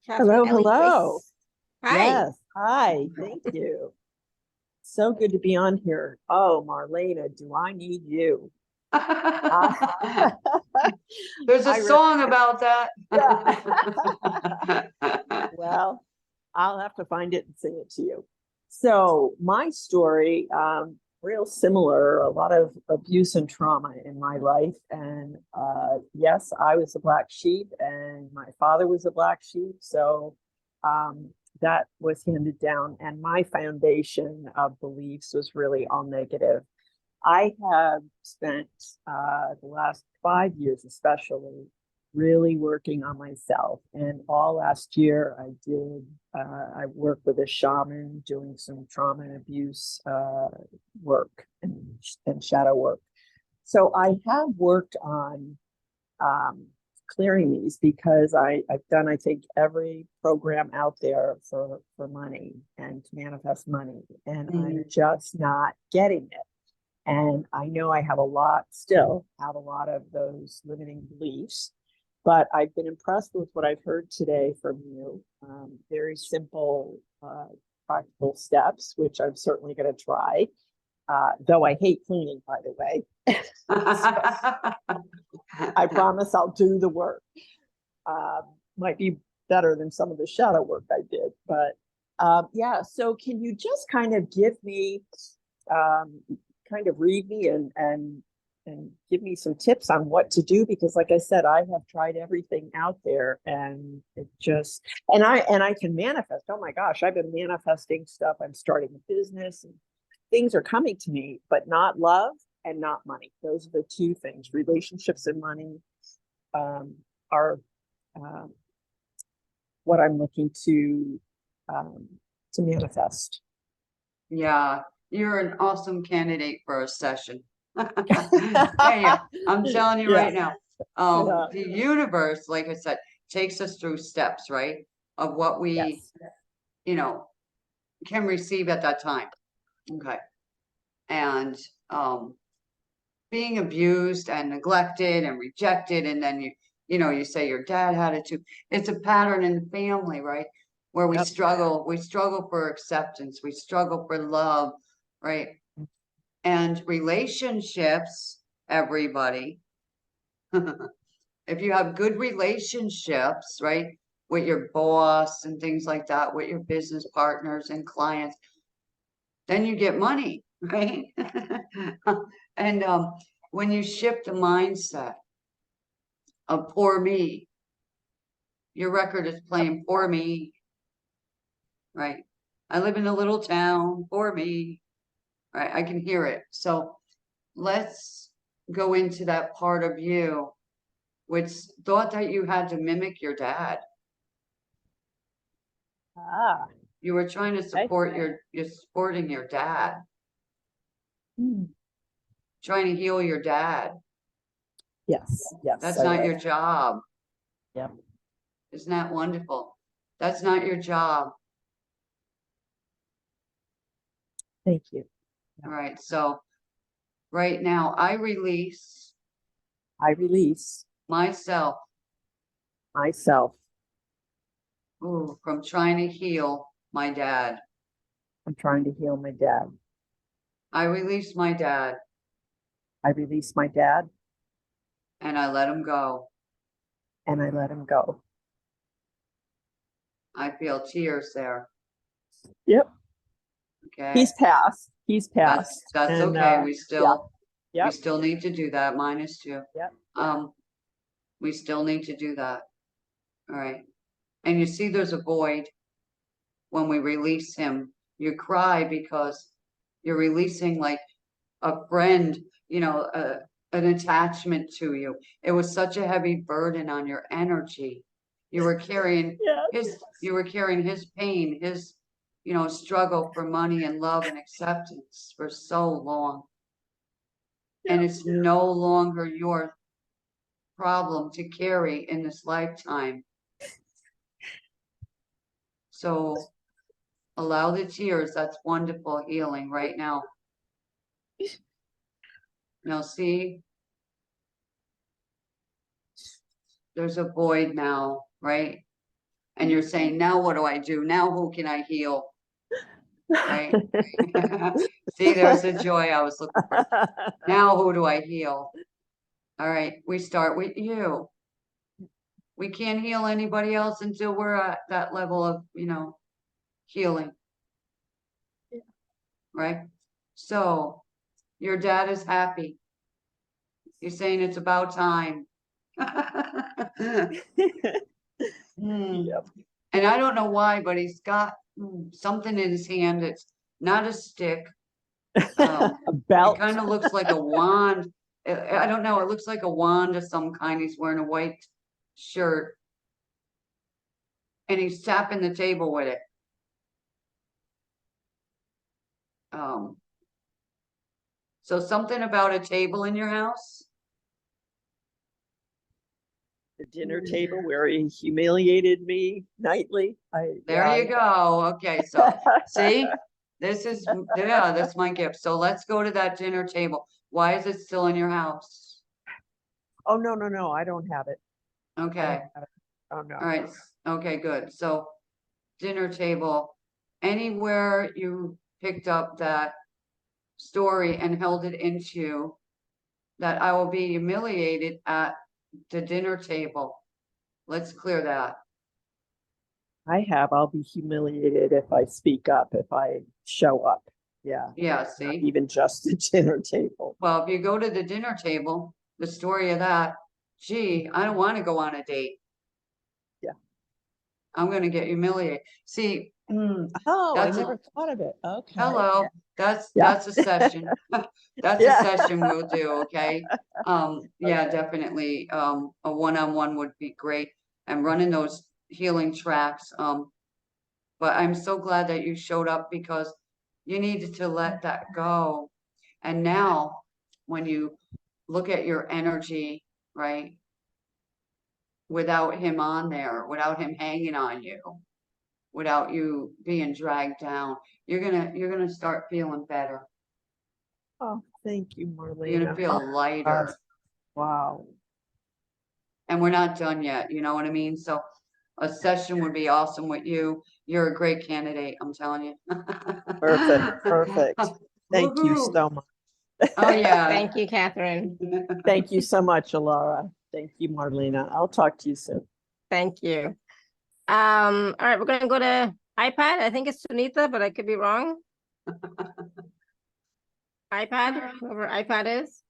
Hello, hello. Grace. Hi. Yes, hi, thank you. So good to be on here. Oh, Marlena, do I need you? There's a song about that. Well, I'll have to find it and sing it to you. So my story, real similar, a lot of abuse and trauma in my life. And yes, I was a black sheep and my father was a black sheep. So that was handed down. And my foundation of beliefs was really all negative. I have spent the last 5 years, especially, really working on myself. And all last year, I worked with a shaman doing some trauma and abuse work and shadow work. So I have worked on clearing these because I've done, I think, every program out there for money and to manifest money. And I'm just not getting it. And I know I still have a lot of those limiting beliefs, but I've been impressed with what I've heard today from you. Very simple, practical steps, which I'm certainly going to try. Though I hate cleaning, by the way. I promise I'll do the work. Might be better than some of the shadow work I did, but yeah. So can you just kind of give me, kind of read me and give me some tips on what to do? Because like I said, I have tried everything out there and it just, and I can manifest. Oh my gosh, I've been manifesting stuff. I'm starting a business and things are coming to me, but not love and not money. Those are the two things. Relationships and money are what I'm looking to manifest. Yeah, you're an awesome candidate for a session. Hey, I'm telling you right now, Yeah. the universe, like I said, takes us through steps, right? Of what we, Yes. you know, can receive at that time. Okay. And being abused and neglected and rejected, and then you say your dad had it too. It's a pattern in the family, right? Where we Yep. struggle for acceptance, we struggle for love, right? And relationships, everybody, if you have good relationships, right, with your boss and things like that, with your business partners and clients, then you get money, right? And when you shift the mindset of poor me, your record is playing poor me, right? I live in a little town, poor me, right? I can hear it. So let's go into that part of you which thought that you had to mimic your dad. Ah. You were trying to support you're supporting your dad, trying to heal your dad. Yes. Yes. That's I not was. your job. Yep. Isn't that wonderful? That's not your job. Thank you. All right. So right now I release I release myself myself. from trying to heal my dad. I'm trying to heal my dad. I release my dad I release my dad and I let him go. and I let him go. I feel tears there. Yep. Okay. He's passed. He's passed. That's And, okay. We still Yep. we still need to do that. Minus 2. Yep. We still need to do that. All right. And you see there's a void when we release him. You cry because you're releasing like a friend, an attachment to you. It was such a heavy burden on your energy. You were carrying Yes. his pain, his, struggle for money and love and acceptance for so long. And it's no longer your problem to carry in this lifetime. So allow the tears. That's wonderful healing right now. Now see, there's a void now, right? And you're saying, now what do I do? Now who can I heal? Right? See, there's the joy I was looking for. Now who do I heal? All right, we start with you. We can't heal anybody else until we're at that level of, healing. Right? So your dad is happy. You're saying it's about time. Yep. And I don't know why, but he's got something in his hand. It's not a stick. A belt. It kind of looks like a wand. I don't know. It looks like a wand of some kind. He's wearing a white shirt. And he's tapping the table with it. So something about a table in your house? The dinner table where he humiliated me nightly. There you go. Okay, so see, that's my gift. So let's go to that dinner table. Why is it still in your house? Oh, no, I don't have it. Okay. Oh, no. All right. Okay, good. So dinner table, anywhere you picked up that story and held it into that I will be humiliated at the dinner table. Let's clear that. I'll be humiliated if I speak up, if I show up. Yeah. Yeah, see? Not even just the dinner table. Well, if you go to the dinner table, the story of that, gee, I don't want to go on a date. Yeah. I'm going to get humiliated. See, I never thought of it. Okay. hello. Yeah. That's a session. That's a session we'll do, okay? Yeah, Okay. definitely. A one-on-one would be great. And running those healing tracks. But I'm so glad that you showed up because You needed to let that go. And now when you look at your energy, right, without him on there, without him hanging on you, without you being dragged down, you're gonna start feeling better. Oh, thank you, You're Marlena. gonna feel lighter. Wow. And we're not done yet, you know what I mean? So a session would be awesome with you. You're a great candidate, I'm telling you. Perfect. Perfect. Thank you Woohoo. so much. Oh yeah. Thank you, Catherine. Thank you so much, Alara. Thank you, Marlena. I'll talk to you soon. Thank you. All right, we're gonna go to iPad. I think it's Sunita, but I could be wrong. iPad, whoever iPad is,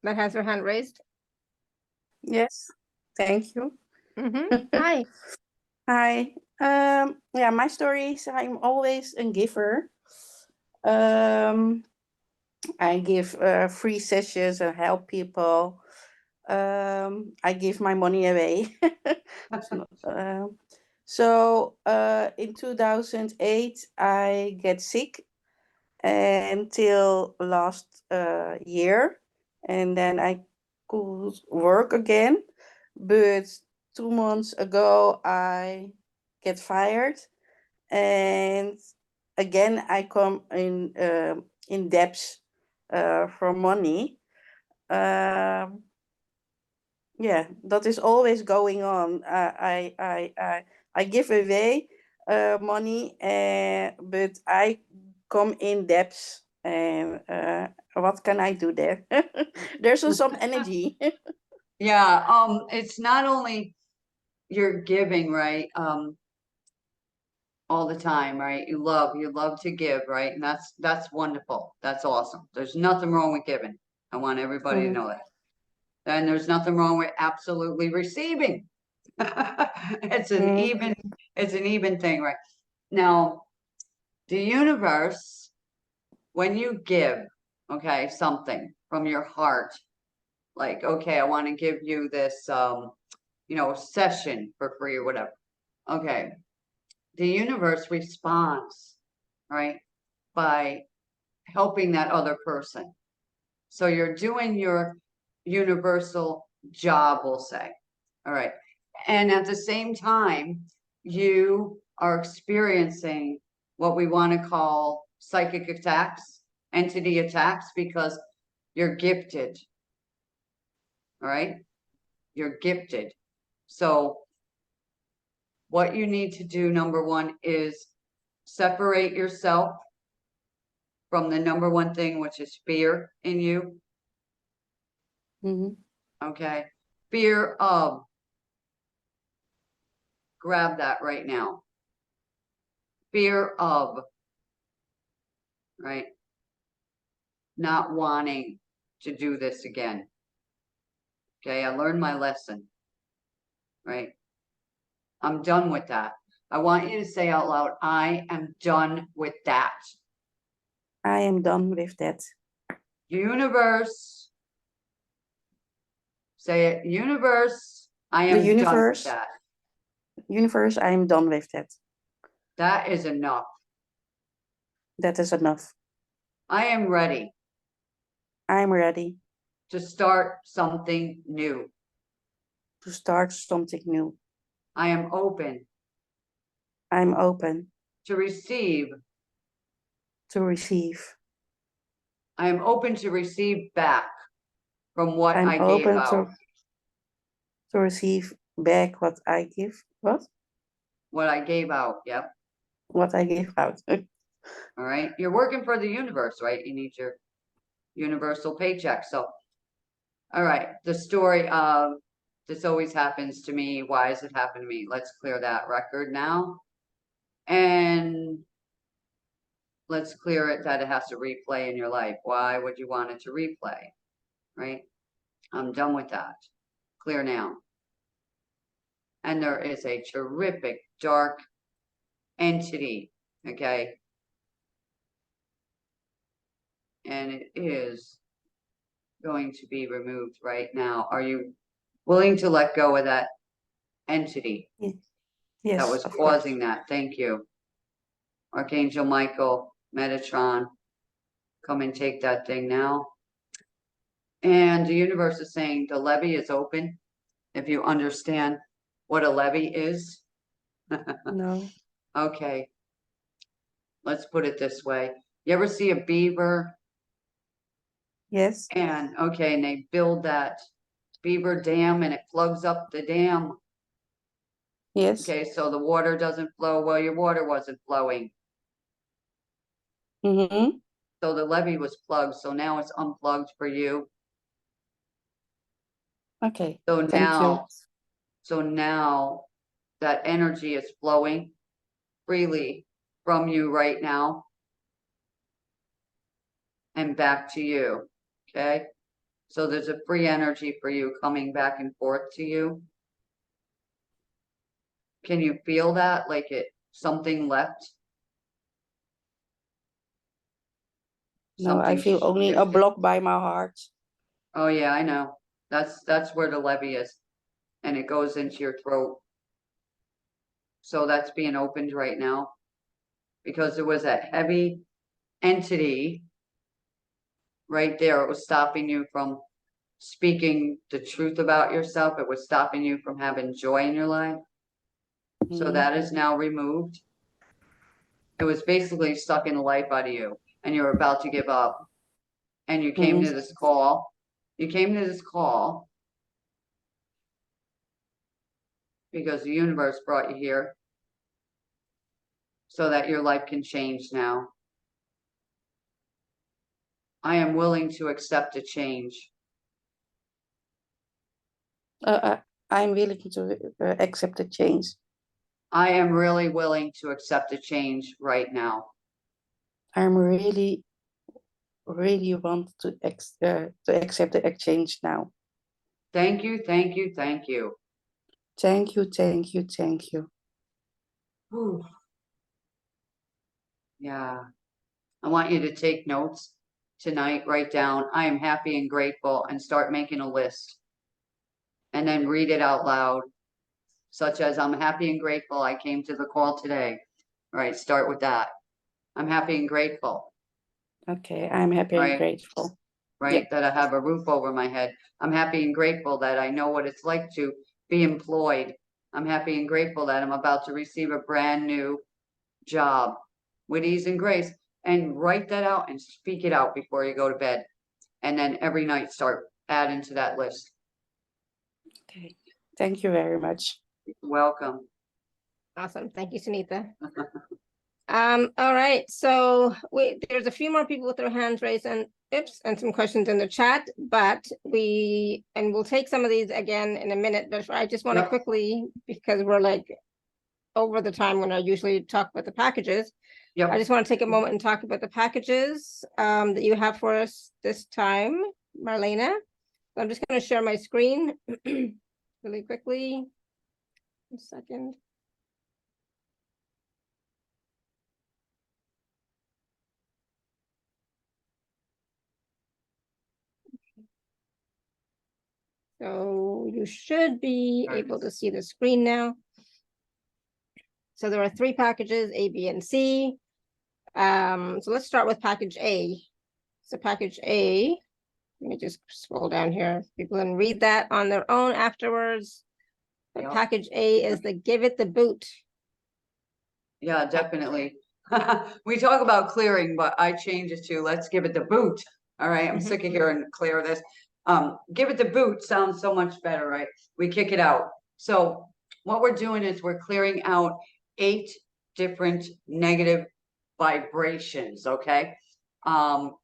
that has her hand raised. Yes, thank you. Hi. Hi. Yeah, my story is I'm always a giver. I give free sessions and help people. I give my money away. So in 2008, I get sick until last year, and then I could work again. But 2 months ago, I get fired, and again I come in debts for money. Yeah, that is always going on. I give away money, but I come in debts, and what can I do there? There's some energy. Yeah, it's not only you're giving, right? All the time, right? You love to give, right? And that's wonderful. That's awesome. There's nothing wrong with giving. I want everybody to know that. And there's nothing wrong with absolutely receiving. It's an even thing, right? Now, the universe, when you give, okay, something from your heart, like, okay, I want to give you this, session for free or whatever. Okay. The universe responds, right, by helping that other person. So you're doing your universal job, we'll say. All right. And at the same time, you are experiencing what we want to call psychic attacks, entity attacks, because you're gifted. All right. You're gifted. So what you need to do, number one, is separate yourself from the number one thing, which is fear in you. Okay. Fear of. Grab that right now. Fear of. Right. Not wanting to do this again. Okay. I learned my lesson. Right. I'm done with that. I want you to say out loud, I am done with that. I am done with that. Universe. Say it. Universe. I am done with that. Universe, I am done with that. That is enough. That is enough. I am ready. I'm ready To start something new. to start something new. I am open. I'm open To receive. to receive. I am open to receive back from what I'm I gave open out. to receive back what I give. What? What I gave out. Yep. What I give out. All right. You're working for the universe, right? You need your universal paycheck. So, all right. The story of this always happens to me. Why does it happen to me? Let's clear that record now. And let's clear it that it has to replay in your life. Why would you want it to replay? Right? I'm done with that. Clear now. And there is a terrific dark entity, okay? And it is going to be removed right now. Are you willing to let go of that entity Yes, that was of causing course. that? Thank you. Archangel Michael, Metatron, come and take that thing now. And the universe is saying the levee is open. If you understand what a levee is. No. Okay. Let's put it this way. You ever see a beaver? Yes. And okay, and they build that beaver dam and it plugs up the dam. Yes. Okay, so the water doesn't flow. Well, your water wasn't flowing. Mm-hmm. So the levee was plugged. So now it's unplugged for you. Okay. So Thank you. now that energy is flowing freely from you right now and back to you. Okay. So there's a free energy for you coming back and forth to you. Can you feel that? Like something left? No, I feel only a block by my heart. Oh yeah, I know. That's where the levee is. And it goes into your throat. So that's being opened right now. Because there was a heavy entity right there. It was stopping you from speaking the truth about yourself. It was stopping you from having joy in your life. So Mhm. that is now removed. It was basically sucking the life out of you and you were about to give up. And you came to this call. You came to this call because the universe brought you here so that your life can change now. I am willing to accept a change. I'm willing to accept the change. I am really willing to accept a change right now. I'm really want to accept the exchange now. Thank you, thank you, thank you. Thank you, thank you, thank you. Whew. Yeah. I want you to take notes tonight, write down, I am happy and grateful, and start making a list. And then read it out loud, such as I'm happy and grateful I came to the call today. All right, start with that. I'm happy and grateful. Okay, I'm happy and grateful. Right, Yep. that I have a roof over my head. I'm happy and grateful that I know what it's like to be employed. I'm happy and grateful that I'm about to receive a brand new job with ease and grace. And write that out and speak it out before you go to bed. And then every night start adding to that list. Okay, thank you very much. Welcome. Awesome. Thank you, Sunita. All right. So there's a few more people with their hands raised and some questions in the chat, but we'll take some of these again in a minute, but I just want to quickly, because we're like over the time when I usually talk about the packages. I just want to take a moment and talk about the packages that you have for us this time, Marlena. So I'm just going to share my screen really quickly. A second. So you should be able to see the screen now. So there are 3 packages, A, B, and C. So let's start with package A. So package A, let me just scroll down here. People can read that on their own afterwards. But package A is the give it the boot. Yeah, definitely. We talk about clearing, but I change it to let's give it the boot. All right, I'm sick of hearing clear this. Give it the boot sounds so much better, right? We kick it out. So what we're doing is we're clearing out 8 different negative vibrations, okay?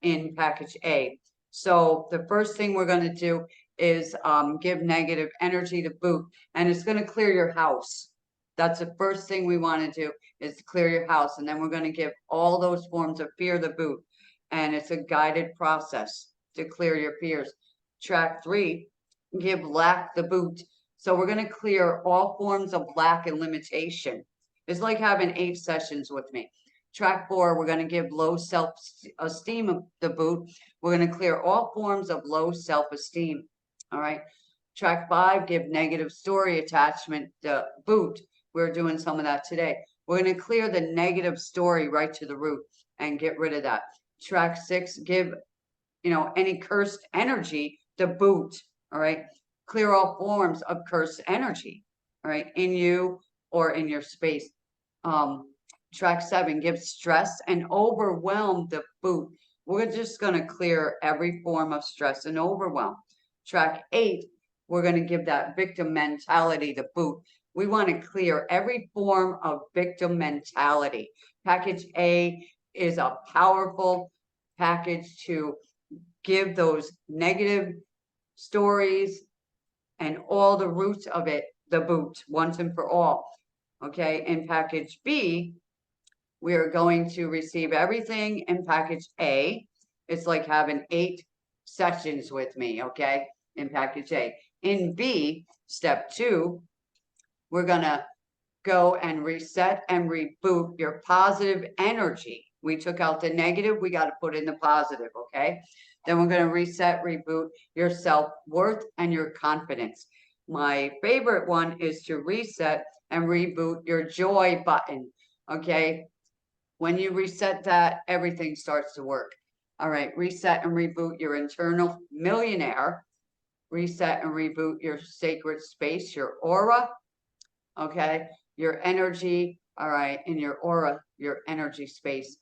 In package A. So the first thing we're going to do is give negative energy to boot, and it's going to clear your house. That's the first thing we want to do is clear your house. And then we're going to give all those forms of fear the boot. And it's a guided process to clear your fears. Track 3, give lack the boot. So we're going to clear all forms of lack and limitation. It's like having 8 sessions with me. Track 4, we're going to give low self-esteem the boot. We're going to clear all forms of low self-esteem. All right. Track 5, give negative story attachment the boot. We're doing some of that today. We're going to clear the negative story right to the root. and get rid of that. Track 6, give, any cursed energy the boot. All right. Clear all forms of cursed energy. All right. In you or in your space. Track 7, give stress and overwhelm the boot. We're just going to clear every form of stress and overwhelm. Track 8, we're going to give that victim mentality the boot. We want to clear every form of victim mentality. Package A is a powerful package to give those negative stories and all the roots of it the boot once and for all. Okay, in package B, we are going to receive everything in package A. It's like having 8 sessions with me, okay, in package A. In B, step 2, we're going to go and reset and reboot your positive energy. We took out the negative, we got to put in the positive, okay? Then we're going to reset, reboot your self-worth and your confidence. My favorite one is to reset and reboot your joy button, okay? When you reset that, everything starts to work. All right, reset and reboot your internal millionaire. Reset and reboot your sacred space, your aura, okay? Your energy, all right, in your aura, your energy space,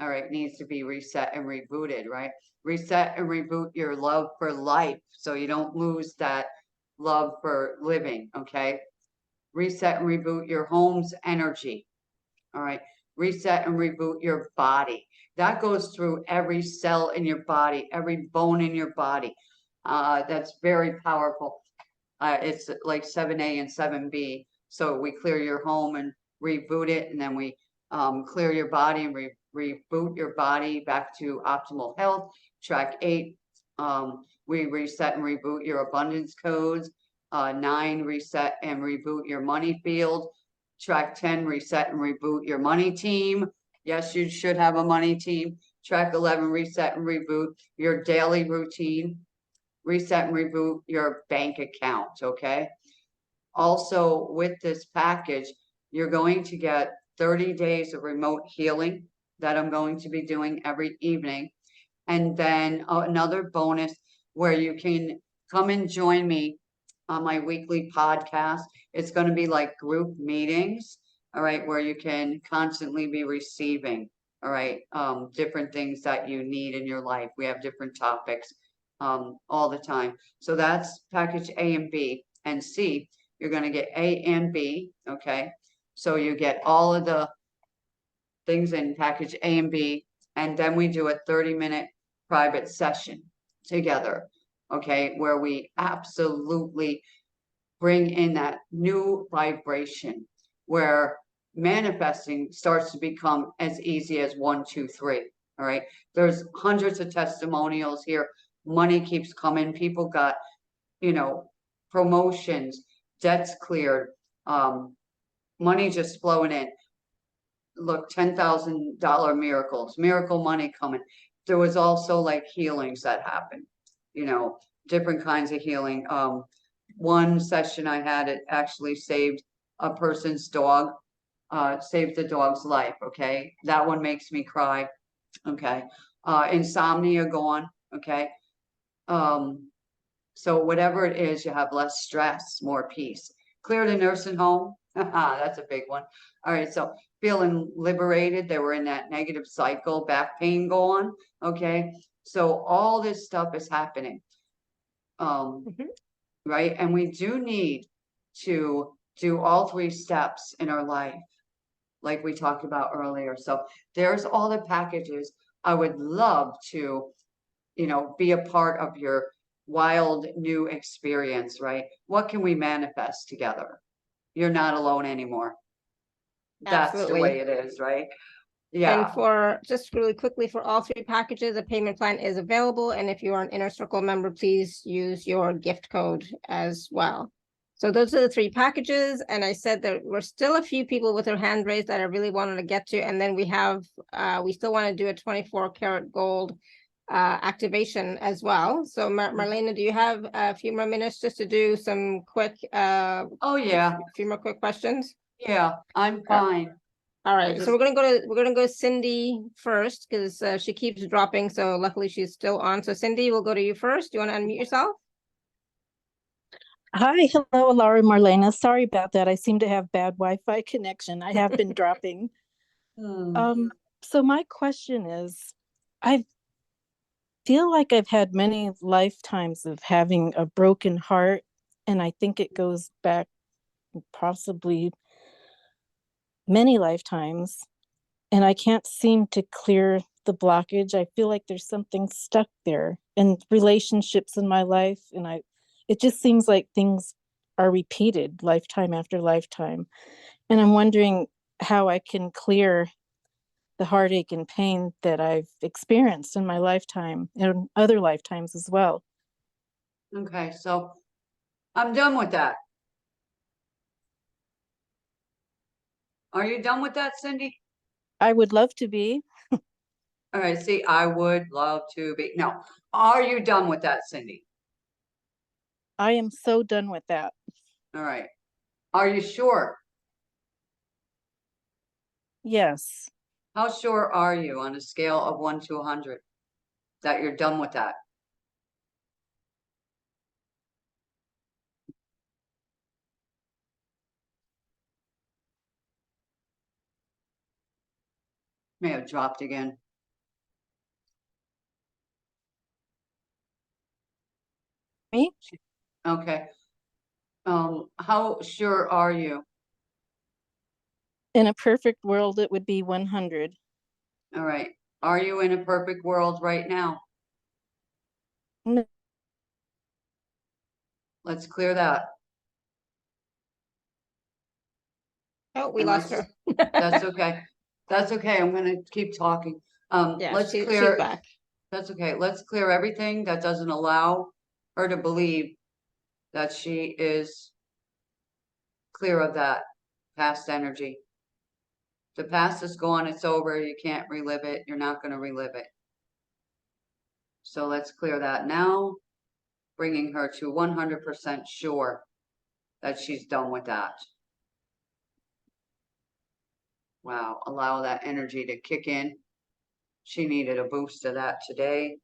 all right, needs to be reset and rebooted, right? Reset and reboot your love for life so you don't lose that love for living, okay? Reset and reboot your home's energy, all right? Reset and reboot your body. That goes through every cell in your body, every bone in your body. That's very powerful. It's like 7A and 7B. So we clear your home and reboot it, and then we clear your body and reboot your body back to optimal health. Track 8, we reset and reboot your abundance codes. 9, reset and reboot your money field. Track 10, reset and reboot your money team. Yes, you should have a money team. Track 11, reset and reboot your daily routine. Reset and reboot your bank account, okay? Also, with this package, you're going to get 30 days of remote healing that I'm going to be doing every evening. And then another bonus where you can come and join me on my weekly podcast. It's going to be like group meetings, all right, where you can constantly be receiving, all right, different things that you need in your life. We have different topics all the time. So that's package A and B. And C, you're going to get A and B, okay? So you get all of the things in package A and B, and then we do a 30-minute private session together, okay, where we absolutely bring in that new vibration where manifesting starts to become as easy as 1, 2, 3. All right. There's hundreds of testimonials here. Money keeps coming. People got, promotions, debts cleared, money just flowing in. Look, $10,000 miracles, miracle money coming. There was also like healings that happened, different kinds of healing. One session I had, it actually saved a person's dog, saved the dog's life. Okay. That one makes me cry. Okay. Insomnia gone. Okay. So whatever it is, you have less stress, more peace. Cleared a nursing home. That's a big one. All right. So feeling liberated. They were in that negative cycle, back pain gone. Okay. So all this stuff is happening. Right. And we do need to do all 3 steps in our life, like we talked about earlier. So there's all the packages. I would love to, be a part of your wild new experience, right? What can we manifest together? You're not alone anymore. That's Absolutely. the way it is, right? Yeah. And for just really quickly, for all 3 packages, a payment plan is available. And if you are an Inner Circle member, please use your gift code as well. So those are the 3 packages. And I said there were still a few people with their hand raised that I really wanted to get to. And then we have, we still want to do a 24 karat gold activation as well. So Marlena, do you have a few more minutes just to do some quick, Oh yeah. a few more quick questions? Yeah, I'm fine. All right, so we're gonna go Cindy first because she keeps dropping. So luckily she's still on. So Cindy, we'll go to you first. Do you want to unmute yourself? Hi, hello, Laura Marlena. Sorry about that. I seem to have bad Wi-Fi connection. I have been dropping. So my question is, I feel like I've had many lifetimes of having a broken heart, and I think it goes back possibly many lifetimes, and I can't seem to clear the blockage. I feel like there's something stuck there in relationships in my life, and it just seems like things are repeated lifetime after lifetime. And I'm wondering how I can clear the heartache and pain that I've experienced in my lifetime and other lifetimes as well. Okay, so I'm done with that. Are you done with that, Cindy? I would love to be. All right, see, I would love to be. No, are you done with that, Cindy? I am so done with that. All right. Are you sure? Yes. How sure are you on a scale of 1 to 100 that you're done with that? May have dropped again. Me? Okay. How sure are you? In a perfect world, it would be 100. All right. Are you in a perfect world right now? No. Let's clear that. Oh, we lost her. That's okay. That's okay. I'm gonna keep talking. Yeah, Let's she's clear. back. That's okay. Let's clear everything that doesn't allow her to believe that she is clear of that past energy. The past is gone. It's over. You can't relive it. You're not going to relive it. So let's clear that now, bringing her to 100% sure that she's done with that. Wow. Allow that energy to kick in. She needed a boost of that today.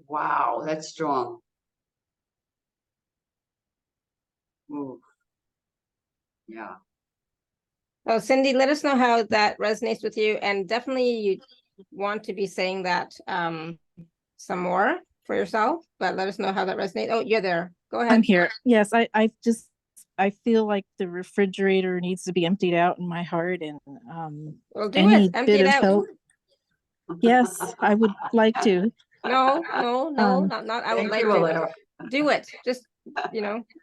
Wow, that's strong. Ooh. Yeah. So Cindy, let us know how that resonates with you, and definitely you want to be saying that some more for yourself, but let us know how that resonates. Oh, you're there. Go ahead. I'm here. Yes, I feel like the refrigerator needs to be emptied out in my heart, and Well, do any it. Empty bit it of out. help. Yes, I would like to. No, not. I would Thank like you, to Alara. do it. Just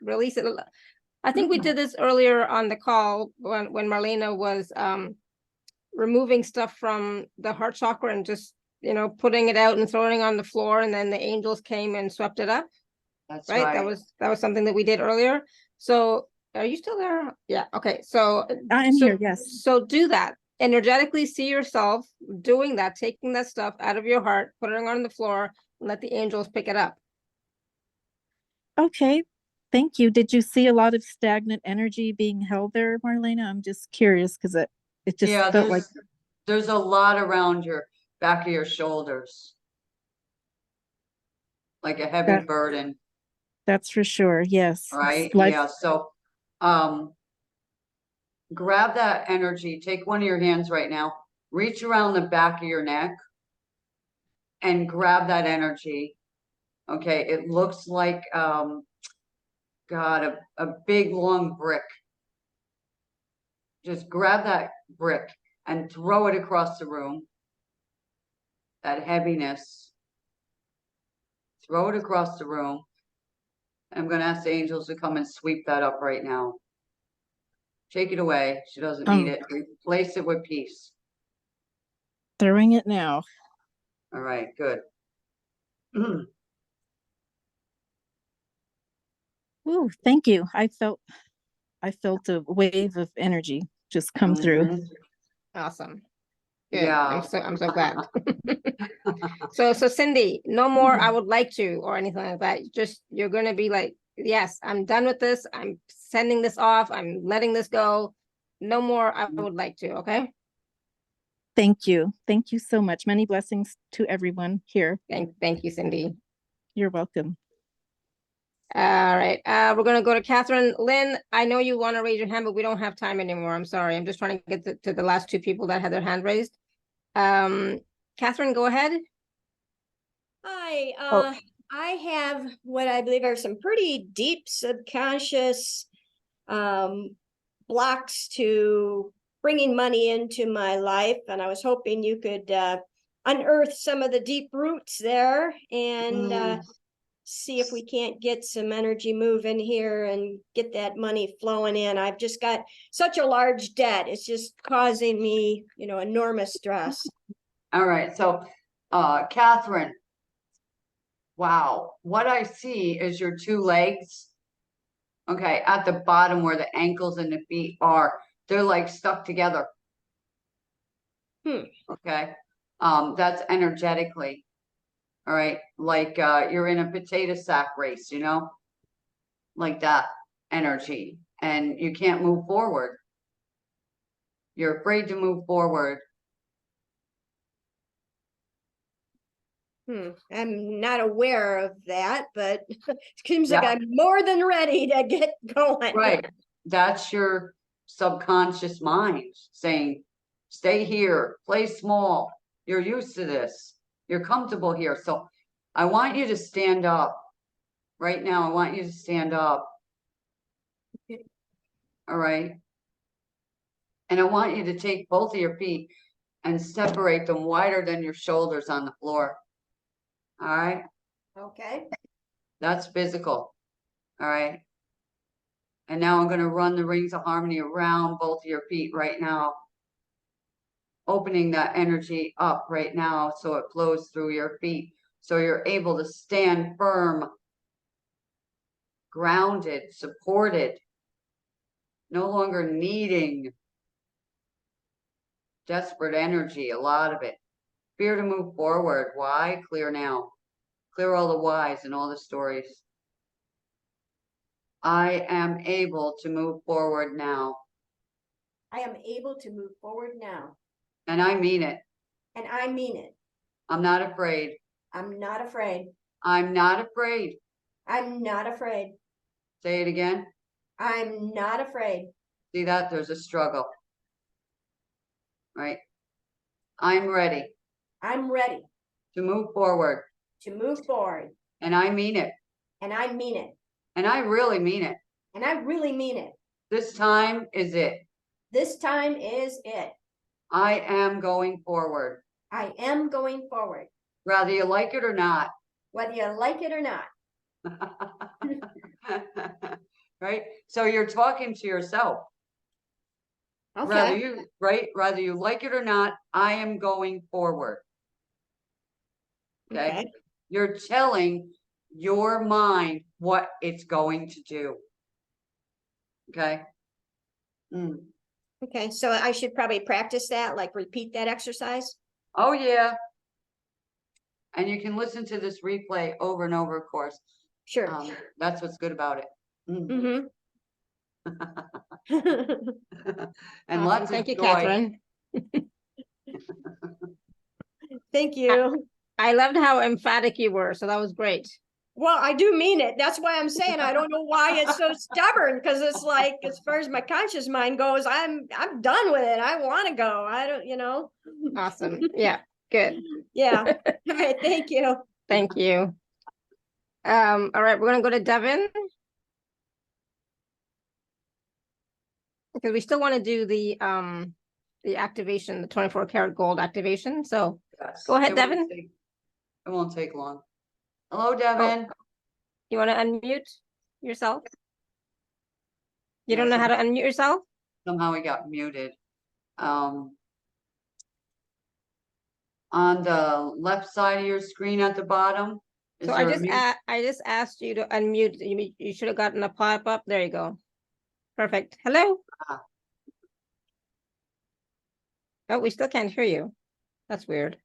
release it. I think we did this earlier on the call when Marlena was removing stuff from the heart chakra and just putting it out and throwing it on the floor, and then the angels came and swept it up. That's Right? right. That was something that we did earlier. So are you still there? Yeah. Okay. So I'm here. Yes. So do that. Energetically see yourself doing that, taking that stuff out of your heart, putting it on the floor, and let the angels pick it up. Okay. Thank you. Did you see a lot of stagnant energy being held there, Marlena? I'm just curious because it just felt like there's a lot around your back of your shoulders, like a heavy burden. That's for sure. Yes. Right. Yeah. So grab that energy, take one of your hands right now, reach around the back of your neck and grab that energy. Okay. It looks like God, a big long brick. Just grab that brick and throw it across the room. That heaviness. Throw it across the room. I'm going to ask the angels to come and sweep that up right now. Take it away. She doesn't need it. Replace it with peace. Throwing it now. All right, good. Ooh, thank you. I felt a wave of energy just come through. Awesome. Good. Yeah. I'm so glad. So Cindy, no more I would like to or anything like that. Just you're gonna be like, yes, I'm done with this. I'm sending this off. I'm letting this go. no more, I would like to, okay? Thank you. Thank you so much. Many blessings to everyone here. Thank you, Cindy. You're welcome. All right, we're gonna go to Catherine. Lynn, I know you want to raise your hand, but we don't have time anymore. I'm sorry. I'm just trying to get to the last two people that had their hand raised. Catherine, go ahead. Hi, Oh. I have what I believe are some pretty deep subconscious blocks to bringing money into my life, and I was hoping you could unearth some of the deep roots there and see if we can't get some energy moving here and get that money flowing in. I've just got such a large debt. It's just causing me, enormous stress. All right, so Catherine, wow, what I see is your two legs. Okay, at the bottom where the ankles and the feet are, they're like stuck together. Okay, that's energetically. All right, like you're in a potato sack race, like that energy, and you can't move forward. You're afraid to move forward. I'm not aware of that, but it seems like I'm more than ready to get going. Right, that's your subconscious mind saying, stay here, play small, you're used to this, you're comfortable here. So I want you to stand up right now. I want you to stand up. All right, and I want you to take both of your feet and separate them wider than your shoulders on the floor. All right, Okay. that's physical. All right, and now I'm going to run the rings of harmony around both of your feet right now, opening that energy up right now so it flows through your feet, so you're able to stand firm, grounded, supported, no longer needing desperate energy, a lot of it. Fear to move forward. Why? Clear now. Clear all the whys and all the stories. I am able to move forward now. I am able to move forward now. And I mean it. And I mean it. I'm not afraid. I'm not afraid. I'm not afraid. I'm not afraid. Say it again. I'm not afraid. See that? There's a struggle. Right? I'm ready. I'm ready. To move forward. To move forward. And I mean it. And I mean it. And I really mean it. And I really mean it. This time is it. This time is it. I am going forward. I am going forward. Whether you like it or not. Whether you like it or not. Right? So you're talking to yourself. Okay. Whether you like it or not, I am going forward. Okay? You're telling your mind what it's going to do. Okay? Okay, so I should probably practice that, like repeat that exercise? Oh, yeah. And you can listen to this replay over and over, of course. Sure. That's what's good about it. Mm-hmm. And Awesome. lots Thank of you, joy. Catherine. Thank you. I loved how emphatic you were, so that was great. Well, I do mean it. That's why I'm saying I don't know why it's so stubborn, because it's like, as far as my conscious mind goes, I'm done with it. I want to go. I don't, Awesome. Yeah, good. Yeah. All right. Thank you. Thank you. All right, we're gonna go to Devin. Because we still want to do the activation, the 24 karat gold activation. So Yes. Go ahead, It won't Devin. it won't take long. Hello, Devin. you want to unmute yourself? You Yeah, don't know how to unmute yourself? Somehow he got muted. On the left side of your screen at the bottom. Is So there a mute? I just asked you to unmute. You should have gotten a pop-up. There you go. Perfect. Hello. Ah. Oh, we still can't hear you. That's weird.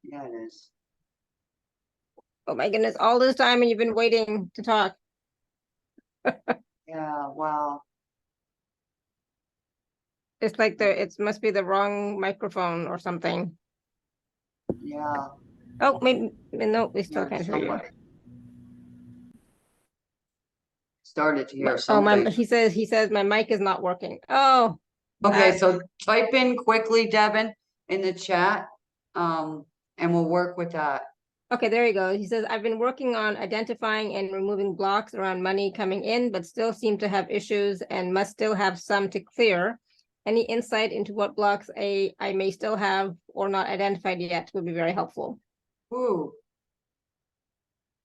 Yeah, it is. Oh my goodness, all this time and you've been waiting to talk. Yeah, wow. It's like it must be the wrong microphone or something. Yeah. Oh, maybe, no, we still Heard can't hear you. somebody. Started to hear Oh, something. he says my mic is not working. Oh, Okay, so type in quickly, Devin, in the chat, and we'll work with that. okay, there you go. He says, I've been working on identifying and removing blocks around money coming in, but still seem to have issues and must still have some to clear. Any insight into what blocks I may still have or not identified yet would be very helpful. Ooh,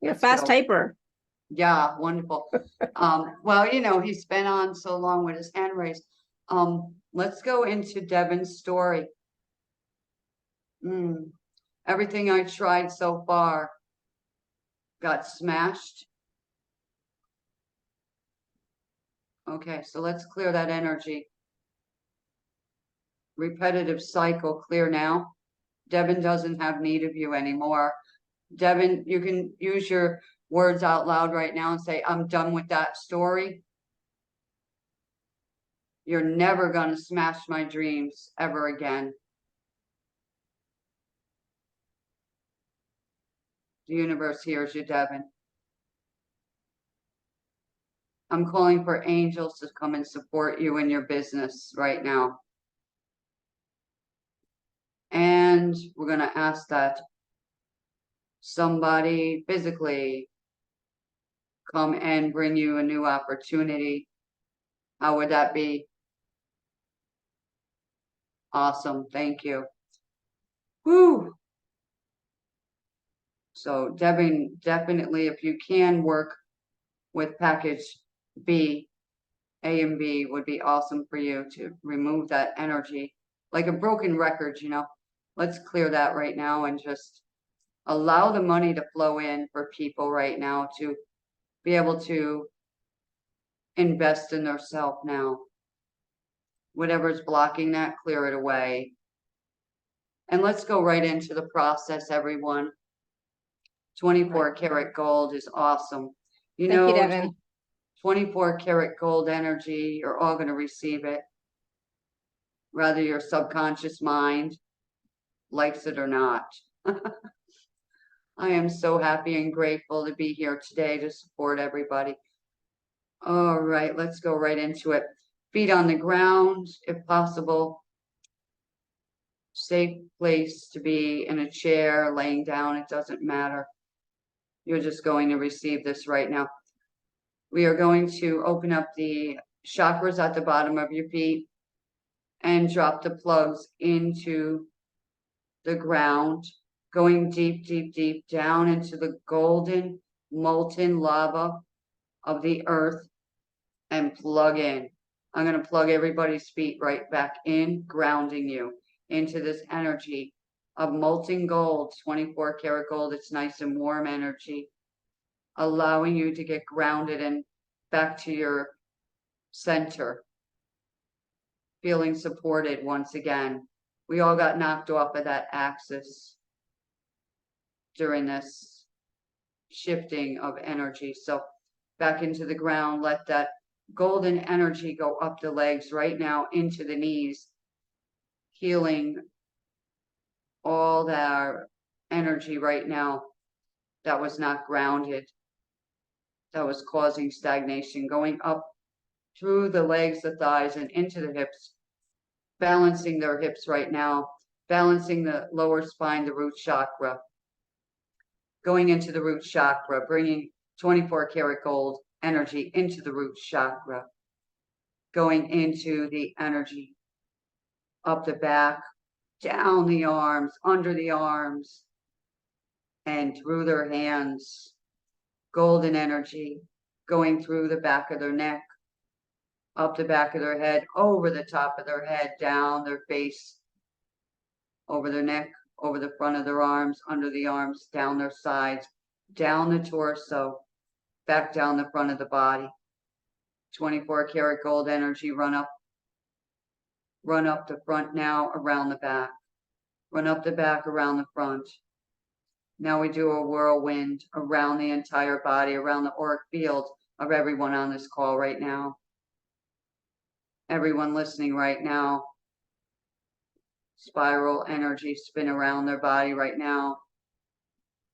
You're a Let's fast go. typer. yeah, wonderful. Well, you know, he's been on so long with his hand raised. Let's go into Devin's story. Everything I tried so far got smashed. Okay, so let's clear that energy. Repetitive cycle, clear now. Devin doesn't have need of you anymore. Devin, you can use your words out loud right now and say, I'm done with that story. You're never going to smash my dreams ever again. The universe hears you, Devin. I'm calling for angels to come and support you in your business right now. And we're going to ask that somebody physically come and bring you a new opportunity. How would that be? Awesome. Thank you. Woo. So Devin, definitely, if you can work with package B, A and B would be awesome for you to remove that energy, like a broken record, you know. Let's clear that right now and just allow the money to flow in for people right now to be able to invest in themselves now. Whatever's blocking that, clear it away. And let's go right into the process, everyone. 24 karat gold is awesome. You Thank you, know, Devin. 24 karat gold energy, you're all going to receive it. Whether your subconscious mind likes it or not. I am so happy and grateful to be here today to support everybody. All right, let's go right into it. Feet on the ground, if possible. Safe place to be, in a chair, laying down, it doesn't matter. You're just going to receive this right now. We are going to open up the chakras at the bottom of your feet and drop the plugs into the ground, going deep, deep, deep down into the golden molten lava of the earth, and plug in. I'm going to plug everybody's feet right back in, grounding you into this energy of molten gold, 24 karat gold. It's nice and warm energy, allowing you to get grounded and back to your center, feeling supported once again. We all got knocked off of that axis during this shifting of energy. So back into the ground, let that golden energy go up the legs right now into the knees, healing all that energy right now that was not grounded, that was causing stagnation, going up through the legs, the thighs, and into the hips, balancing their hips right now, balancing the lower spine, the root chakra, going into the root chakra, bringing 24 karat gold energy into the root chakra, going into the energy up the back, down the arms, under the arms, and through their hands. Golden energy going through the back of their neck, up the back of their head, over the top of their head, down their face, over their neck, over the front of their arms, under the arms, down their sides, down the torso, back down the front of the body. 24 karat gold energy run up the front now, around the back, run up the back, around the front. Now we do a whirlwind around the entire body, around the auric field of everyone on this call right now. Everyone listening right now, spiral energy spin around their body right now,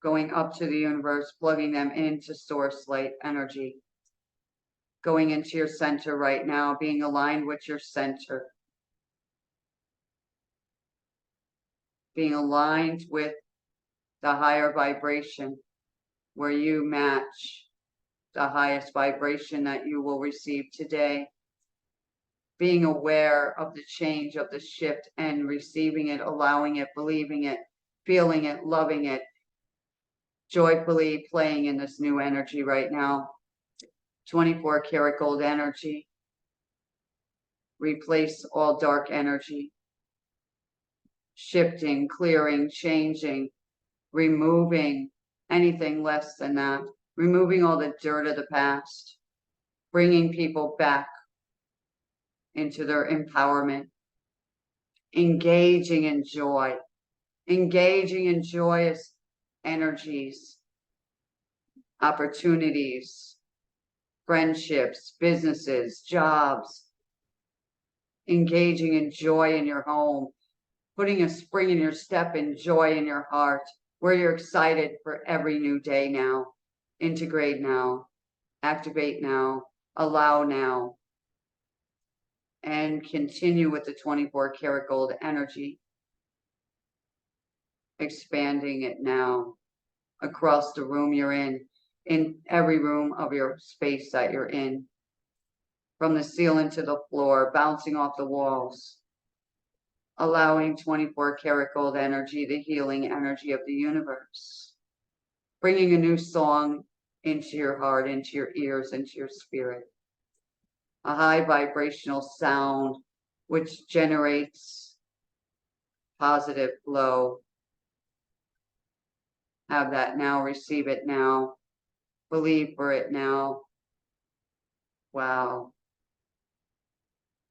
going up to the universe, plugging them into source light energy, going into your center right now, being aligned with your center, being aligned with the higher vibration where you match the highest vibration that you will receive today. Being aware of the change, of the shift, and receiving it, allowing it, believing it, feeling it, loving it, joyfully playing in this new energy right now. 24 karat gold energy. Replace all dark energy. Shifting, clearing, changing, removing anything less than that. Removing all the dirt of the past. Bringing people back into their empowerment, engaging in joy, engaging in joyous energies, opportunities, friendships, businesses, jobs, engaging in joy in your home, putting a spring in your step and joy in your heart, where you're excited for every new day now. Integrate now, activate now, allow now, and continue with the 24 karat gold energy, expanding it now across the room you're in every room of your space that you're in, from the ceiling to the floor, bouncing off the walls, allowing 24 karat gold energy, the healing energy of the universe, bringing a new song into your heart, into your ears, into your spirit. A high vibrational sound which generates positive flow. Have that now, receive it now, believe for it now. Wow.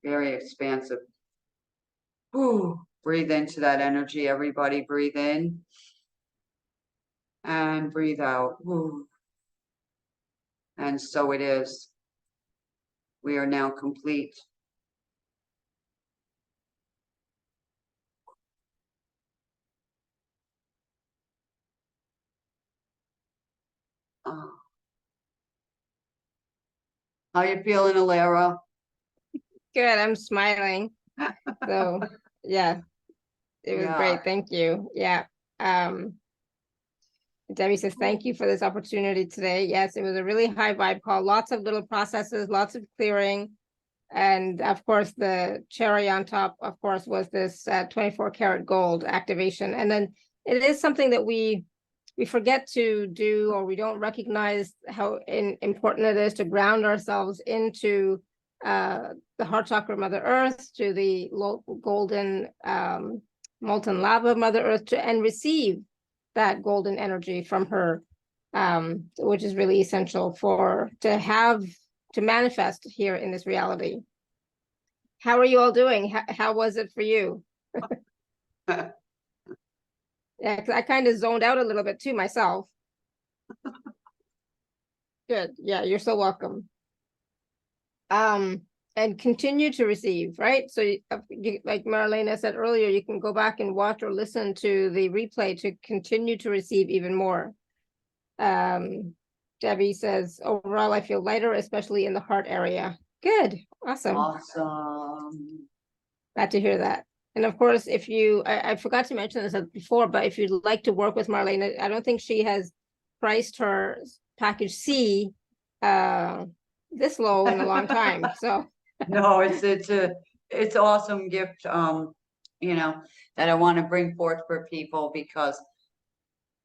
Very expansive. Whew. Breathe into that energy, everybody. Breathe in and breathe out. Whew. And so it is. We are now complete. Oh. How you feeling, Alara? Good, I'm smiling. So yeah, it was Yeah. great. Thank you. Yeah. Debbie says, thank you for this opportunity today. Yes, it was a really high vibe call. Lots of little processes, lots of clearing. And of course, the cherry on top, of course, was this 24 karat gold activation. And then it is something that we forget to do, or we don't recognize how important it is to ground ourselves into the heart chakra of Mother Earth, to the golden molten lava of Mother Earth, and receive that golden energy from her, which is really essential to manifest here in this reality. How are you all doing? How was it for you? Yeah, because I kind of zoned out a little bit too myself. Good. Yeah, you're so welcome. And continue to receive, right? So like Marlenea said earlier, you can go back and watch or listen to the replay to continue to receive even more. Debbie says, overall, I feel lighter, especially in the heart area. Good. Awesome. Awesome. Glad to hear that. And of course, if you, I forgot to mention this before, but if you'd like to work with Marlenea, I don't think she has priced her package C this low in a long time. So no, it's awesome gift, you know, that I want to bring forth for people, because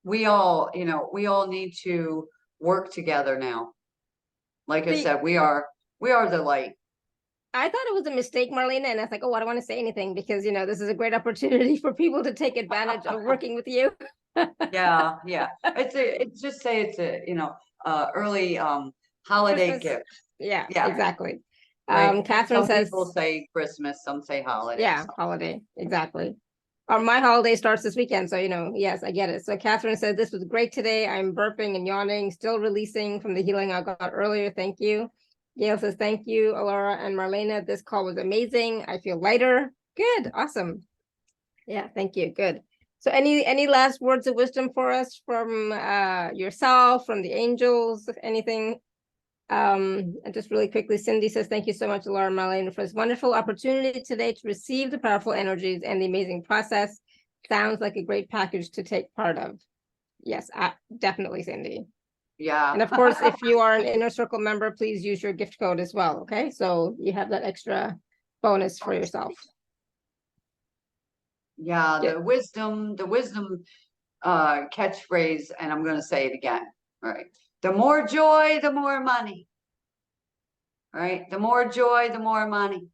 we all need to work together now. Like I said, we are the light. I thought it was a mistake, Marlenea, and I was like, oh, I don't want to say anything because, this is a great opportunity for people to take advantage of working with you. Yeah. It's a early holiday Christmas gift. Yeah, Yeah. Exactly. Right. Catherine says, people say Christmas, some say holiday. Yeah, holiday, exactly. Or my holiday starts this weekend, so yes, I get it. So Catherine said, this was great today. I'm burping and yawning, still releasing from the healing I got earlier. Thank you. Gail says, thank you, Alara and Marlena. This call was amazing. I feel lighter. Good. Awesome. Yeah, thank you. Good. So any last words of wisdom for us from yourself, from the angels, anything? And just really quickly, Cindy says, thank you so much, Alara and Marlena, for this wonderful opportunity today to receive the powerful energies and the amazing process. Sounds like a great package to take part of. Yes, definitely, Cindy. Yeah. And of course, if you are an Inner Circle member, please use your gift code as well. Okay, so you have that extra bonus for yourself. Yeah, Yeah. the wisdom catchphrase, and I'm going to say it again. All right. The more joy, the more money. All right. The more joy, the more money.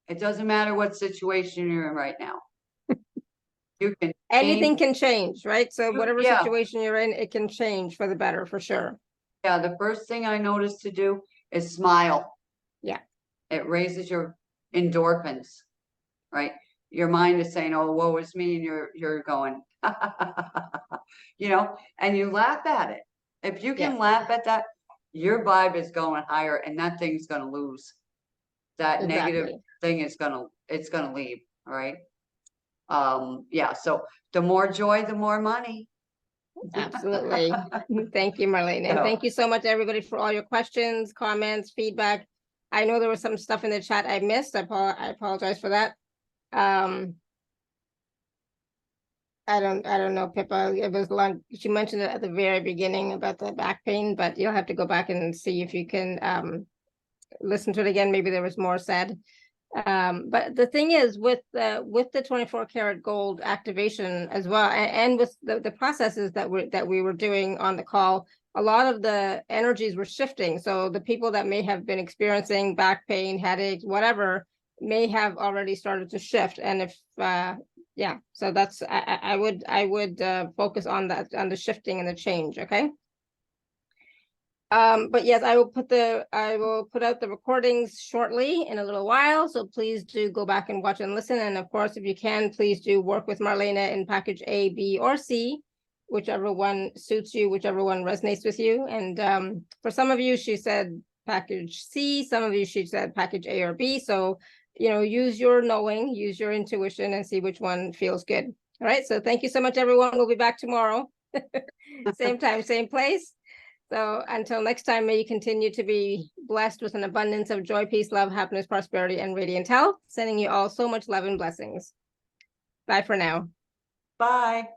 It doesn't matter what situation you're in right now. You can Anything change. can change, right? So whatever Yeah. situation you're in, it can change for the better, for sure. Yeah, the first thing I noticed to do is smile. Yeah. It raises your endorphins, right? Your mind is saying, oh, woe is me, and you're going, you know, and you laugh at it. If you can laugh at that, your vibe is going higher, and that thing's going to lose. That negative thing is it's gonna leave. All right. Yeah. So the more joy, the more money. Absolutely. Thank you, Marlene. And thank you so much, everybody, for all your questions, comments, feedback. I know there was some stuff in the chat I missed. I apologize for that. I don't know, Pippa. It was long. She mentioned it at the very beginning about the back pain, but you'll have to go back and see if you can listen to it again. Maybe there was more said. But the thing is, with the 24 karat gold activation as well, and with the processes that we were doing on the call, a lot of the energies were shifting. So the people that may have been experiencing back pain, headaches, whatever, may have already started to shift. And if yeah, so that's I would focus on that, on the shifting and the change. Okay. But yes, I will put out the recordings shortly in a little while. So please do go back and watch and listen. And of course, if you can, please do work with Marlena in package A, B, or C, whichever one suits you, whichever one resonates with you. And for some of you, she said package C, some of you, she said package A or B. So, you know, use your knowing, use your intuition, and see which one feels good. All right. So thank you so much, everyone. We'll be back tomorrow. Same time, same place. So until next time, may you continue to be blessed with an abundance of joy, peace, love, happiness, prosperity, and radiant health. Sending you all so much love and blessings. Bye for now. Bye.